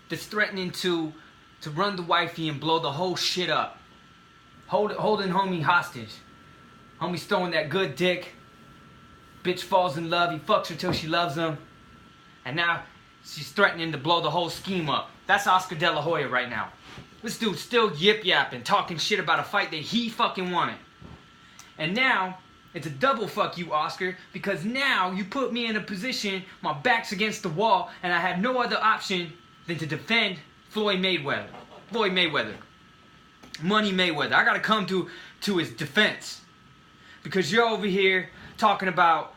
That's threatening to run the wifey and blow the whole shit up. Holding homie hostage. Homie's throwing that good dick. Bitch falls in love. He fucks her till she loves him. And now she's threatening to blow the whole scheme up. That's Oscar De La Hoya right now. This dude's still yip-yapping, talking shit about a fight that he fucking wanted. And now, it's a double fuck you, Oscar, because now you put me in a position, my back's against the wall, and I have no other option than to defend Floyd Mayweather. Floyd Mayweather. Money Mayweather. I gotta come to his defense. Because you're over here talking about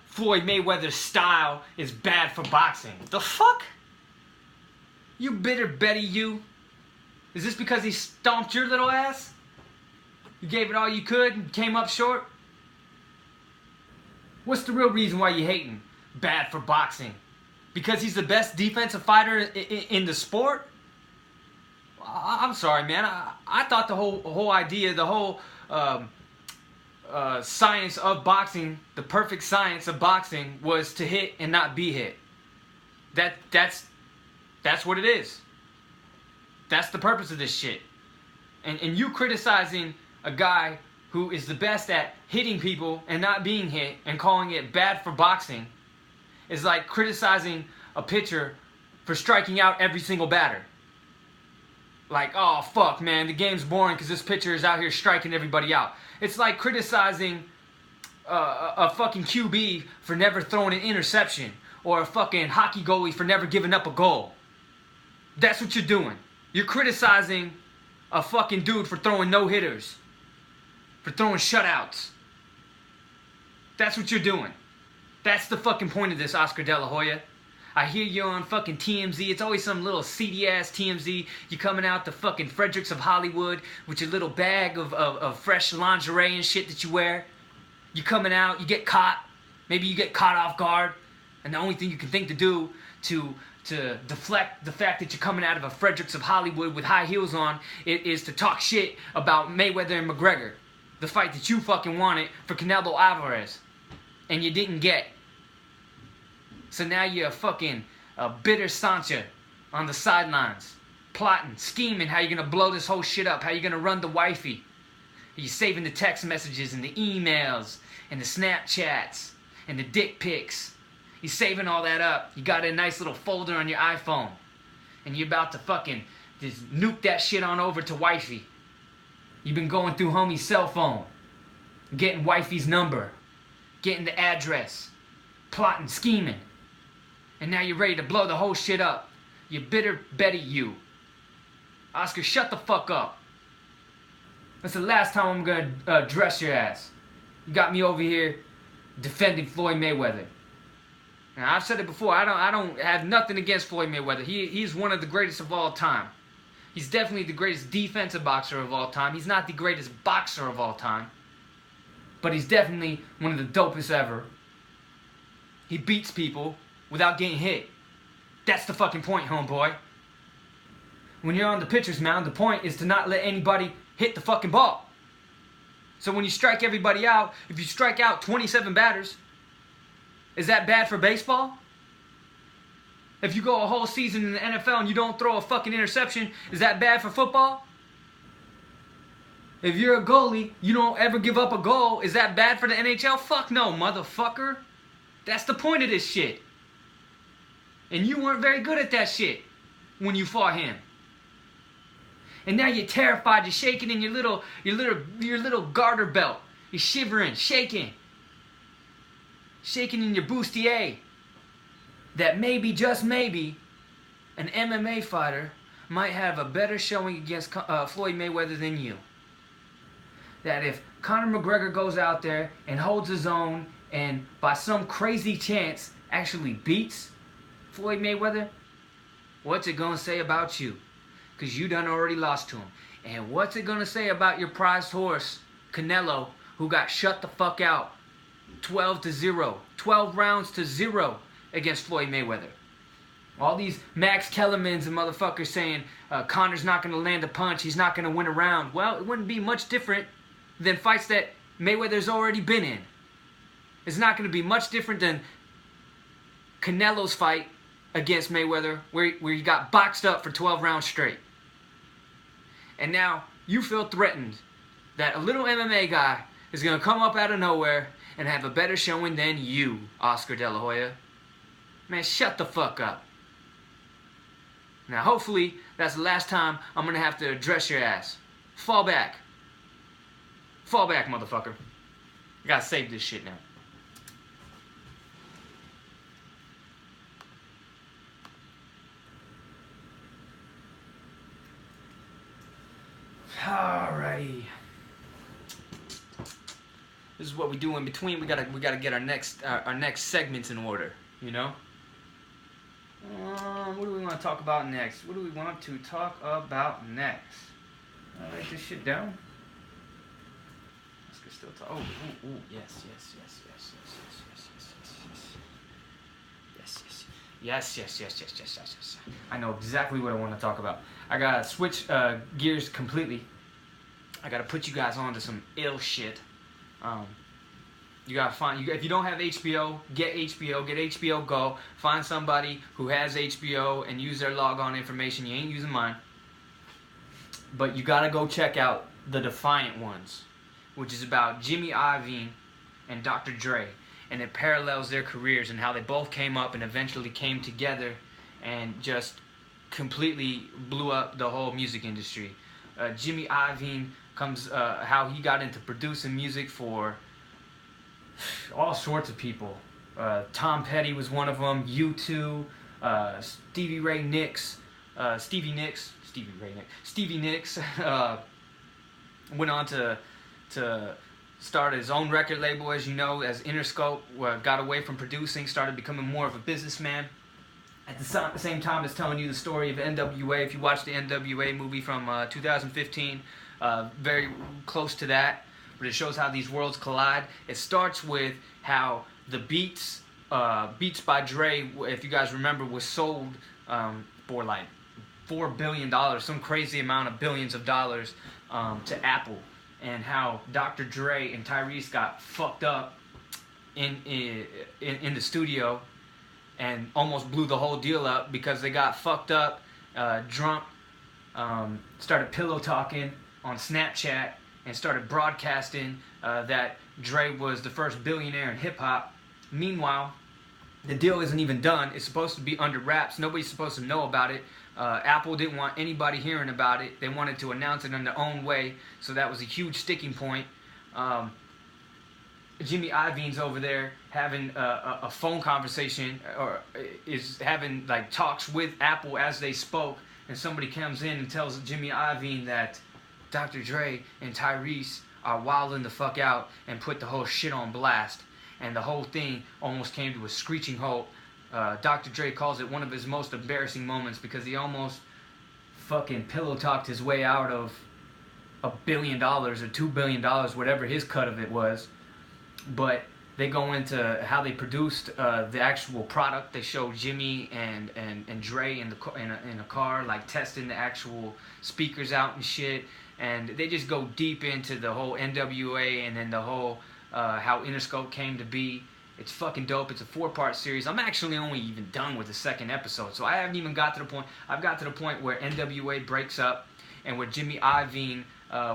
Floyd Mayweather's style is bad for boxing. The fuck? You bitter Betty, you. Is this because he stomped your little ass? You gave it all you could and came up short? What's the real reason why you hating? Bad for boxing. because he's the best defensive fighter in the sport? I'm sorry, man. I thought the whole idea, the whole science of boxing, the perfect science of boxing, was to hit and not be hit. That's what it is. That's the purpose of this shit. And you criticizing a guy who is the best at hitting people and not being hit and calling it bad for boxing is like criticizing a pitcher for striking out every single batter. Like, oh, fuck, man, the game's boring because this pitcher is out here striking everybody out. It's like criticizing a fucking QB for never throwing an interception, or a fucking hockey goalie for never giving up a goal. That's what you're doing. You're criticizing a fucking dude for throwing no-hitters, for throwing shutouts. That's what you're doing. That's the fucking point of this, Oscar De La Hoya. I hear you on fucking TMZ. It's always some little seedy-ass TMZ. You coming out the fucking Fredericks of Hollywood with your little bag of fresh lingerie and shit that you wear. You coming out, you get caught. Maybe you get caught off guard. And the only thing you can think to do to deflect the fact that you're coming out of a Fredericks of Hollywood with high heels on is to talk shit about Mayweather and McGregor. The fight that you fucking wanted for Canelo Alvarez. And you didn't get. So now you're a fucking bitter Sancha on the sidelines, plotting, scheming how you're going to blow this whole shit up, how you're going to run the wifey. You're saving the text messages and the emails and the Snapchats and the dick pics. You're saving all that up. You got a nice little folder on your iPhone. And you're about to fucking just nuke that shit on over to wifey. You've been going through homie's cell phone, getting wifey's number, getting the address, plotting, scheming. And now you're ready to blow the whole shit up. You bitter Betty you. Oscar, shut the fuck up. That's the last time I'm gonna address your ass. You got me over here defending Floyd Mayweather. Now, I've said it before, I don't have nothing against Floyd Mayweather. He's one of the greatest of all time. He's definitely the greatest defensive boxer of all time. He's not the greatest boxer of all time. But he's definitely one of the dopest ever. He beats people without getting hit. That's the fucking point, homeboy. When you're on the pitcher's mound, the point is to not let anybody hit the fucking ball. So when you strike everybody out, if you strike out 27 batters, is that bad for baseball? If you go a whole season in the NFL and you don't throw a fucking interception, is that bad for football? If you're a goalie, you don't ever give up a goal, is that bad for the NHL? Fuck no, motherfucker. That's the point of this shit. And you weren't very good at that shit when you fought him. And now you're terrified, you're shaking in your little garter belt. You're shivering, shaking. Shaking in your bustier. That maybe, just maybe, an MMA fighter might have a better showing against Floyd Mayweather than you. That if Conor McGregor goes out there and holds his own and by some crazy chance actually beats Floyd Mayweather, what's it gonna say about you? Because you done already lost to him. And what's it gonna say about your prized horse, Canelo, who got shut the fuck out 12-0, 12 rounds to 0 against Floyd Mayweather? All these Max Kellermans and motherfuckers saying Conor's not gonna land a punch, he's not gonna win a round. Well, it wouldn't be much different than fights that Mayweather's already been in. It's not gonna be much different than Canelo's fight against Mayweather, where he got boxed up for 12 rounds straight. And now you feel threatened that a little MMA guy is going to come up out of nowhere and have a better showing than you, Oscar De La Hoya. Man, shut the fuck up. Now, hopefully, that's the last time I'm going to have to address your ass. Fall back. Fall back, motherfucker. I got to save this shit now. Alrighty. This is what we do in between. We gotta get our next segments in order. You know. What do we want to talk about next? What do we want to talk about next? I'll write this shit down. Let's still talk. Yes. Yes. I know exactly what I want to talk about. I gotta switch gears completely. I gotta put you guys on to some ill shit. You gotta find, if you don't have HBO, get HBO Go. Find somebody who has HBO and use their logon information. You ain't using mine. But you gotta go check out the Defiant Ones, which is about Jimmy Iovine and Dr. Dre. And it parallels their careers and how they both came up and eventually came together and just completely blew up the whole music industry. Jimmy Iovine comes, how he got into producing music for all sorts of people. Tom Petty was one of them. U2, Stevie Nicks went on to start his own record label, as you know, as Interscope. Got away from producing, started becoming more of a businessman. At the same time as telling you the story of NWA, if you watch the NWA movie from 2015, very close to that, but it shows how these worlds collide. It starts with how the Beats by Dre, if you guys remember, was sold for like $4 billion, some crazy amount of billions of dollars to Apple, and how Dr. Dre and Tyrese got fucked up in the studio and almost blew the whole deal up because they got fucked up, drunk, started pillow talking on Snapchat and started broadcasting that Dre was the first billionaire in hip-hop. Meanwhile, the deal isn't even done. It's supposed to be under wraps. Nobody's supposed to know about it. Apple didn't want anybody hearing about it. They wanted to announce it in their own way, so that was a huge sticking point. Jimmy Iovine's over there having a phone conversation, or is having like talks with Apple as they spoke, and somebody comes in and tells Jimmy Iovine that Dr. Dre and Tyrese are wilding the fuck out and put the whole shit on blast. And the whole thing almost came to a screeching halt. Dr. Dre calls it one of his most embarrassing moments because he almost fucking pillow talked his way out of $1 billion or $2 billion, whatever his cut of it was. But they go into how they produced the actual product. They show Jimmy and Dre in a car, like testing the actual speakers out and shit. And they just go deep into the whole NWA and then the whole how Interscope came to be. It's fucking dope. It's a 4-part series. I'm actually only even done with the second episode, so I haven't even got to the point. I've got to the point where NWA breaks up and where Jimmy Iovine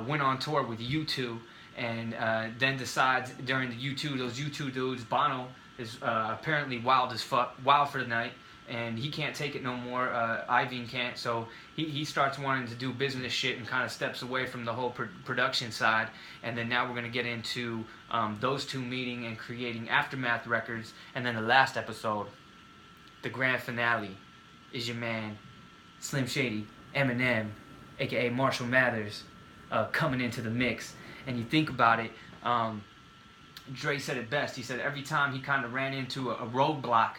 went on tour with U2 and then decides during the U2, those U2 dudes, Bono is apparently wild as fuck, wild for the night, and he can't take it no more. Iovine can't, so he starts wanting to do business shit and kind of steps away from the whole production side. And then now we're going to get into those two meeting and creating Aftermath Records. And then the last episode, the grand finale, is your man Slim Shady, Eminem, aka Marshall Mathers, coming into the mix. And you think about it, Dre said it best. He said every time he kind of ran into a roadblock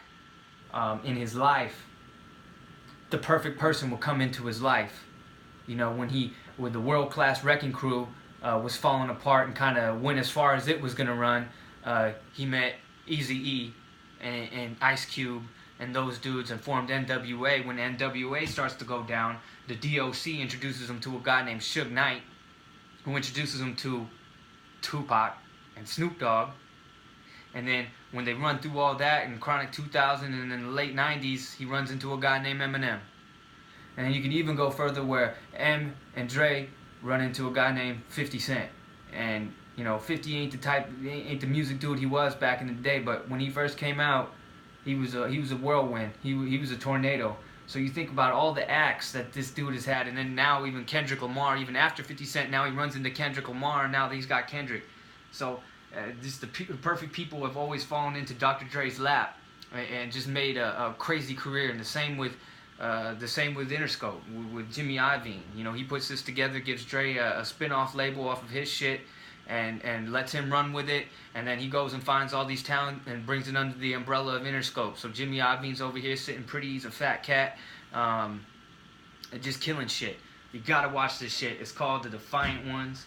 in his life, the perfect person will come into his life. You know, when the world-class Wrecking Crew was falling apart and kind of went as far as it was going to run, he met Eazy-E and Ice Cube and those dudes and formed NWA. When NWA starts to go down, the DOC introduces him to a guy named Suge Knight, who introduces him to Tupac and Snoop Dogg. And then when they run through all that in Chronic 2000 and in the late 90s, he runs into a guy named Eminem. And you can even go further where M and Dre run into a guy named 50 Cent. And, you know, 50 ain't the music dude he was back in the day, but when he first came out, he was a whirlwind. He was a tornado. So you think about all the acts that this dude has had, and then now even Kendrick Lamar, even after 50 Cent, now he runs into Kendrick Lamar, and now he's got Kendrick. So just the perfect people have always fallen into Dr. Dre's lap and just made a crazy career. And the same with Interscope with Jimmy Iovine. You know, he puts this together, gives Dre a spin-off label off of his shit, and lets him run with it. And then he goes and finds all these talent and brings it under the umbrella of Interscope. So Jimmy Iovine's over here sitting pretty. He's a fat cat, just killing shit. You gotta watch this shit. It's called The Defiant Ones.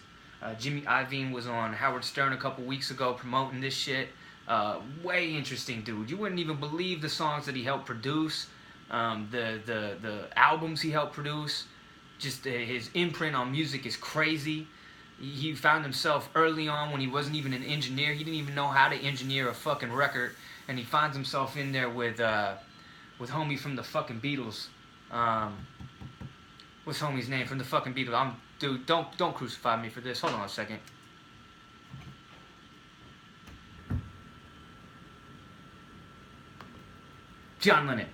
Jimmy Iovine was on Howard Stern a couple weeks ago promoting this shit. Way interesting dude. You wouldn't even believe the songs that he helped produce, the albums he helped produce. Just his imprint on music is crazy. He found himself early on when he wasn't even an engineer. He didn't even know how to engineer a fucking record, and he finds himself in there with homie from the fucking Beatles. What's homie's name from the fucking Beatles? Dude, don't crucify me for this. Hold on a second. John Lennon.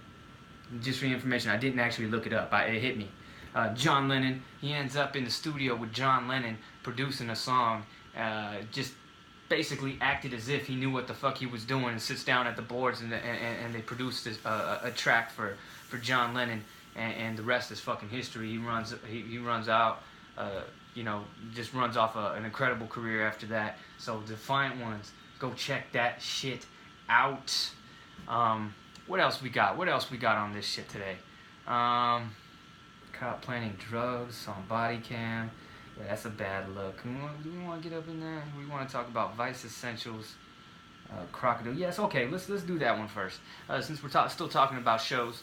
Just for your information, I didn't actually look it up. It hit me. John Lennon. He ends up in the studio with John Lennon producing a song. Just basically acted as if he knew what the fuck he was doing, and sits down at the boards and they produced a track for John Lennon, and the rest is fucking history. He runs out. Just runs off an incredible career after that. So Defiant Ones, go check that shit out. What else we got? What else we got on this shit today? Caught planting drugs on body cam. Yeah, that's a bad look. Do we want to get up in there? We want to talk about Vice Essentials, Crocodile. Yes, okay. Let's do that one first. Since we're still talking about shows,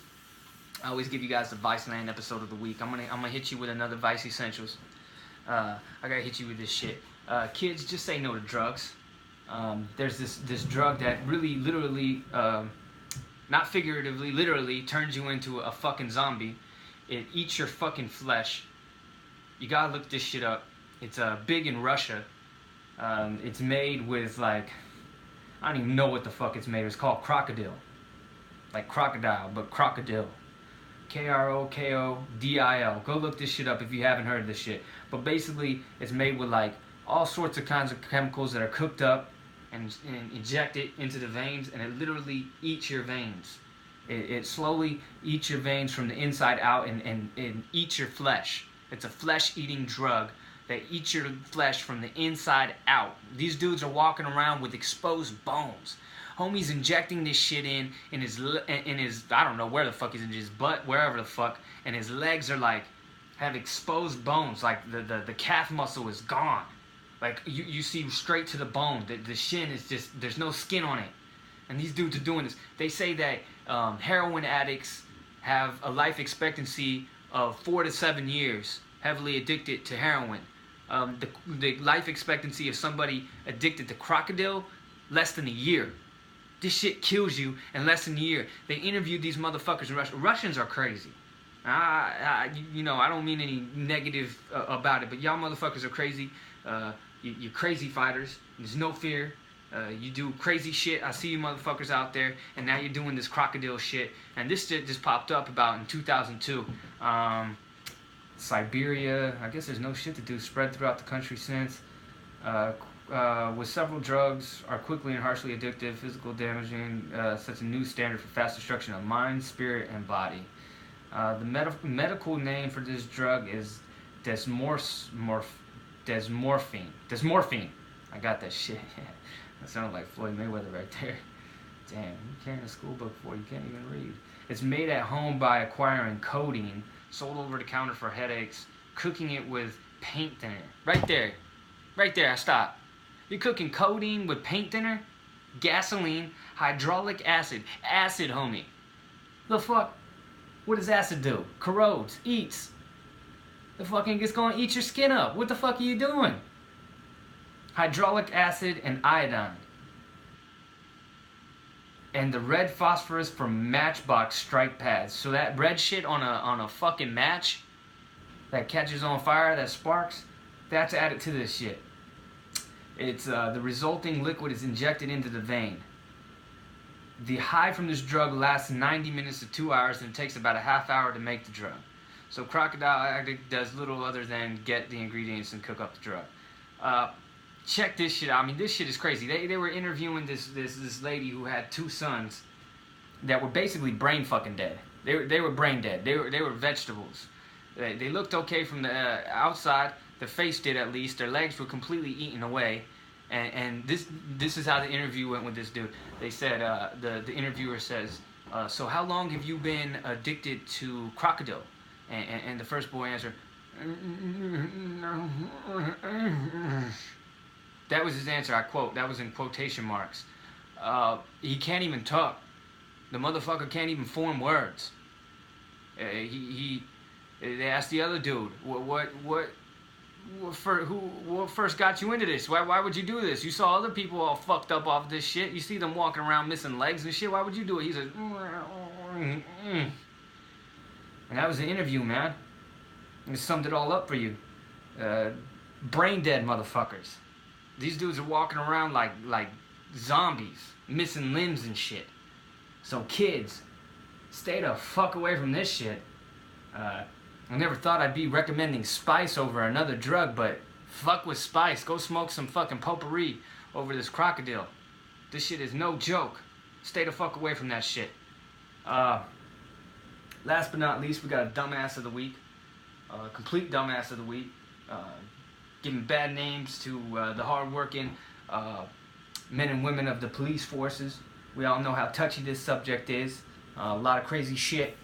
I always give you guys the Viceland episode of the week. I'm gonna hit you with another Vice Essentials. I gotta hit you with this shit. Kids, just say no to drugs. There's this drug that really, literally, not figuratively, literally turns you into a fucking zombie. It eats your fucking flesh. You gotta look this shit up. It's big in Russia. It's made with, like, I don't even know what the fuck it's made. It's called Crocodile. Like crocodile, but Crocodile. Krocodile. Go look this shit up if you haven't heard of this shit. But basically, it's made with, like, all sorts of kinds of chemicals that are cooked up and injected into the veins, and it literally eats your veins. It slowly eats your veins from the inside out and eats your flesh. It's a flesh-eating drug that eats your flesh from the inside out. These dudes are walking around with exposed bones. Homie's injecting this shit in his I don't know where the fuck he's in his butt, wherever the fuck, and his legs are like have exposed bones. Like the calf muscle is gone. Like you see straight to the bone. The shin is just, there's no skin on it. And these dudes are doing this. They say that heroin addicts have a life expectancy of 4 to 7 years, heavily addicted to heroin. The life expectancy of somebody addicted to Crocodile, less than a year. This shit kills you in less than a year. They interviewed these motherfuckers in Russia. Russians are crazy. I don't mean any negative about it, but y'all motherfuckers are crazy. You're crazy fighters. There's no fear. You do crazy shit. I see you motherfuckers out there, and now you're doing this Crocodile shit. And this shit just popped up about in 2002. Siberia, I guess there's no shit to do. Spread throughout the country since. With several drugs are quickly and harshly addictive, physical damaging, sets a new standard for fast destruction of mind, spirit, and body. The medical name for this drug is desmorphine. I got that shit. That sounded like Floyd Mayweather right there. Damn, you carrying a school book for you can't even read. It's made at home by acquiring codeine, sold over the counter for headaches, cooking it with paint thinner. Right there, I stop. You're cooking codeine with paint thinner, gasoline, hydraulic acid, homie. The fuck? What does acid do? Corrodes, eats. The fucking, it's gonna eat your skin up. What the fuck are you doing? Hydraulic acid and iodine. And the red phosphorus from matchbox strike pads. So that red shit on a fucking match that catches on fire, that sparks, that's added to this shit. It's the resulting liquid is injected into the vein. The high from this drug lasts 90 minutes to 2 hours, and it takes about a half hour to make the drug. So Crocodile Addict does little other than get the ingredients and cook up the drug. Check this shit out. I mean, this shit is crazy. They were interviewing this lady who had 2 sons that were basically brain fucking dead. They were brain dead. They were vegetables. They looked okay from the outside. The face did, at least. Their legs were completely eaten away. And this is how the interview went with this dude. They said, the interviewer says, so how long have you been addicted to Crocodile? And the first boy answered, that was his answer, I quote. That was in quotation marks. He can't even talk. The motherfucker can't even form words. They asked the other dude, what first got you into this? Why would you do this? You saw other people all fucked up off this shit. You see them walking around missing legs and shit. Why would you do it? He's like, and that was the interview, man. It summed it all up for you. Brain dead motherfuckers. These dudes are walking around like zombies, missing limbs and shit. So kids, stay the fuck away from this shit. I never thought I'd be recommending spice over another drug, but fuck with spice. Go smoke some fucking potpourri over this Crocodile. This shit is no joke. Stay the fuck away from that shit. Last but not least, we got a dumbass of the week. Complete dumbass of the week. Giving bad names to the hard-working men and women of the police forces. We all know how touchy this subject is. A lot of crazy shit.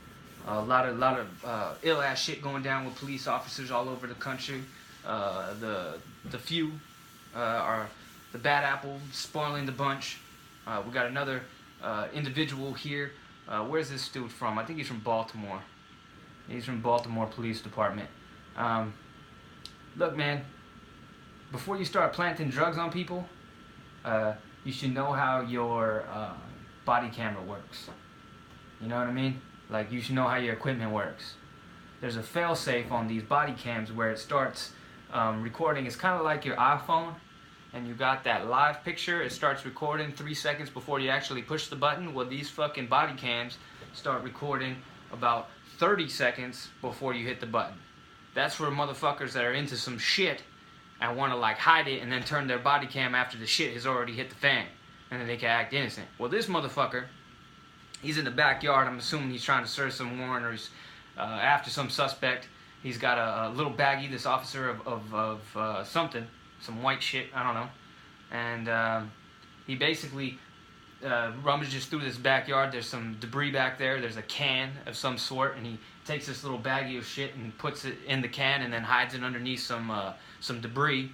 A lot of ill-ass shit going down with police officers all over the country. The few are the bad apple spoiling the bunch. We got another individual here. Where's this dude from? I think he's from Baltimore. He's from Baltimore Police Department. Look, man, before you start planting drugs on people, you should know how your body camera works. You know what I mean? Like, you should know how your equipment works. There's a fail-safe on these body cams where it starts recording. It's kind of like your iPhone, and you got that live picture. It starts recording 3 seconds before you actually push the button. Well, these fucking body cams start recording about 30 seconds before you hit the button. That's for motherfuckers that are into some shit and want to, like, hide it and then turn their body cam after the shit has already hit the fan, and then they can act innocent. Well, this motherfucker, he's in the backyard. I'm assuming he's trying to serve some warrant, or he's after some suspect. He's got a little baggie, this officer of something, some white shit, I don't know. And he basically rummages through this backyard. There's some debris back there. There's a can of some sort, and he takes this little baggie of shit and puts it in the can and then hides it underneath some debris,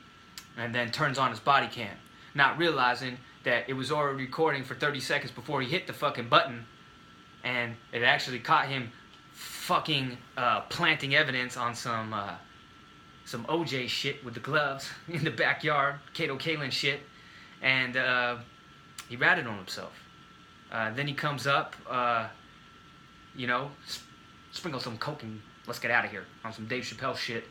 and then turns on his body cam, not realizing that it was already recording for 30 seconds before he hit the fucking button. And it actually caught him fucking planting evidence on some OJ shit with the gloves in the backyard, Kato Kalin shit, and he ratted on himself. Then he comes up, sprinkle some coke and let's get out of here on some Dave Chappelle shit.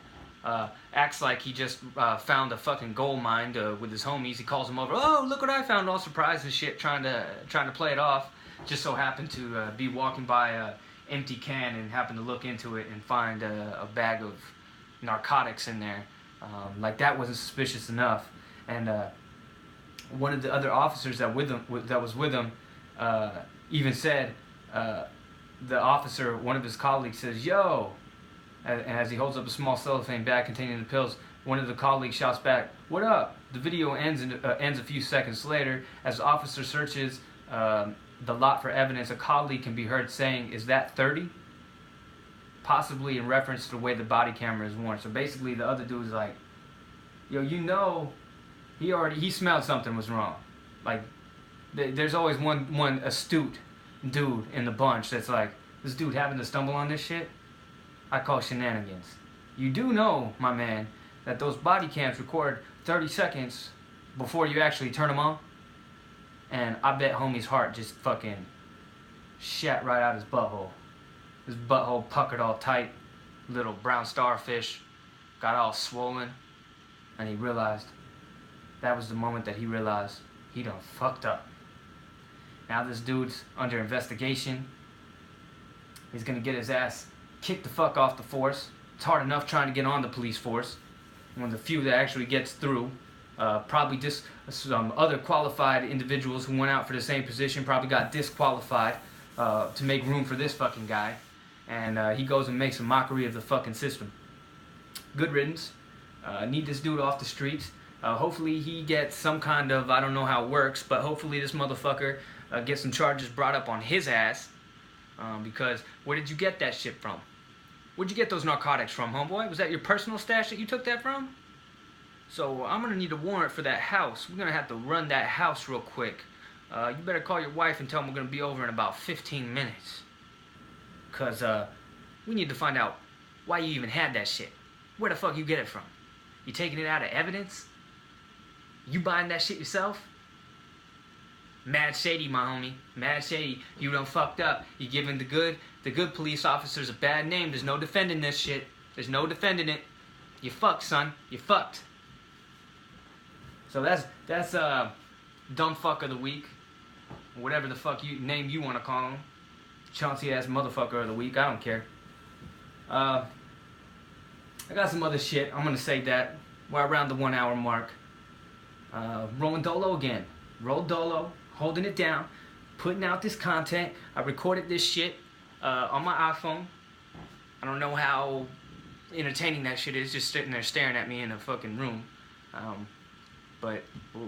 Acts like he just found a fucking gold mine with his homies. He calls them over. Oh, look what I found! All surprised and shit, trying to play it off. Just so happened to be walking by a empty can and happened to look into it and find a bag of narcotics in there. Like that wasn't suspicious enough. And one of the other officers that was with him even said, the officer, one of his colleagues says, "Yo." And as he holds up a small cellophane bag containing the pills, one of the colleagues shouts back, "What up?" The video ends a few seconds later. As the officer searches the lot for evidence, a colleague can be heard saying, "Is that 30?" Possibly in reference to the way the body camera is worn. So basically the other dude's like, yo, he smelled something was wrong. Like, there's always one astute dude in the bunch that's like, this dude having to stumble on this shit, I call shenanigans. You do know, my man, that those body cams record 30 seconds before you actually turn them on? And I bet homie's heart just fucking shat right out his butthole. His butthole puckered all tight, little brown starfish, got all swollen, and he realized, that was the moment that he realized he done fucked up. Now this dude's under investigation. He's gonna get his ass kicked the fuck off the force. It's hard enough trying to get on the police force. One of the few that actually gets through. Probably just some other qualified individuals who went out for the same position probably got disqualified to make room for this fucking guy. And he goes and makes a mockery of the fucking system. Good riddance. Need this dude off the streets. Hopefully he gets some kind of, I don't know how it works, but hopefully this motherfucker gets some charges brought up on his ass. Because where did you get that shit from? Where'd you get those narcotics from, homeboy? Was that your personal stash that you took that from? So I'm gonna need a warrant for that house. We're gonna have to run that house real quick. you better call your wife and tell them we're going to be over in about 15 minutes. Because we need to find out why you even had that shit. Where the fuck you get it from? You taking it out of evidence? You buying that shit yourself? Mad shady, my homie. Mad shady. You done fucked up. You giving the good police officers a bad name. There's no defending this shit. There's no defending it. You fucked, son. You fucked. So that's dumb fuck of the week. Whatever the fuck name you want to call him. Chauncey ass motherfucker of the week. I don't care. I got some other shit. I'm gonna say that. We're around the 1 hour mark. Rolling Dolo again. Roll Dolo. Holding it down. Putting out this content. I recorded this shit on my iPhone. I don't know how entertaining that shit is. Just sitting there staring at me in a fucking room. But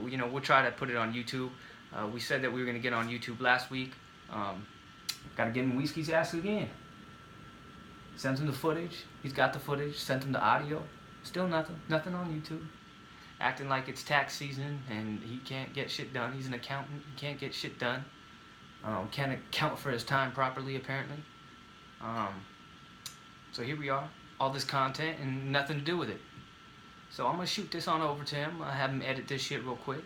you know, we'll try to put it on YouTube. We said that we were gonna get on YouTube last week. Gotta get him Whiskey's ass again. Sent him the footage. He's got the footage. Sent him the audio. Still nothing. Nothing on YouTube. Acting like it's tax season and he can't get shit done. He's an accountant. He can't get shit done. Can't account for his time properly, apparently. So here we are. All this content and nothing to do with it. So I'm going to shoot this on over to him. I'll have him edit this shit real quick.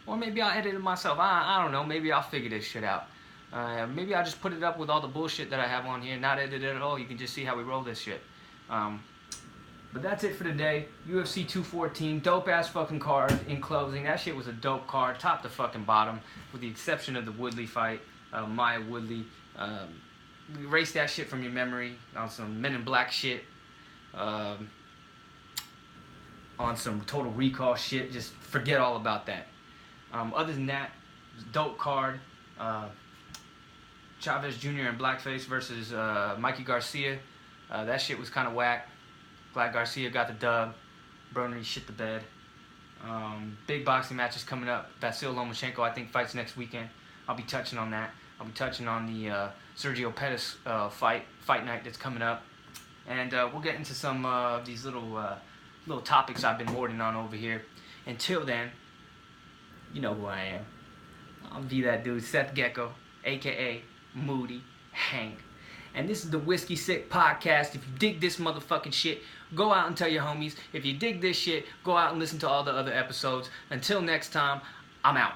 Or maybe I'll edit it myself. I don't know. Maybe I'll figure this shit out. Maybe I'll just put it up with all the bullshit that I have on here. Not edit it at all. You can just see how we roll this shit. But that's it for today. UFC 214. Dope ass fucking card in closing. That shit was a dope card. Top to fucking bottom. With the exception of the Woodley fight. Maya Woodley. Erase that shit from your memory. On some Men in Black shit. On some Total Recall shit. Just forget all about that. Other than that, it was a dope card. Chavez Jr. in blackface versus Mikey Garcia. That shit was kind of whack. Glad Garcia got the dub. Broner, he shit the bed. Big boxing matches coming up. Vasyl Lomachenko, I think, fights next weekend. I'll be touching on that. I'll be touching on the Sergio Pettis fight night that's coming up. And we'll get into some of these little topics I've been hoarding on over here. Until then, you know who I am. I'll be that dude, Seth Geko, a.k.a. Moody Hank. And this is the Whiskey Sick Podcast. If you dig this motherfucking shit, go out and tell your homies. If you dig this shit, go out and listen to all the other episodes. Until next time, I'm out.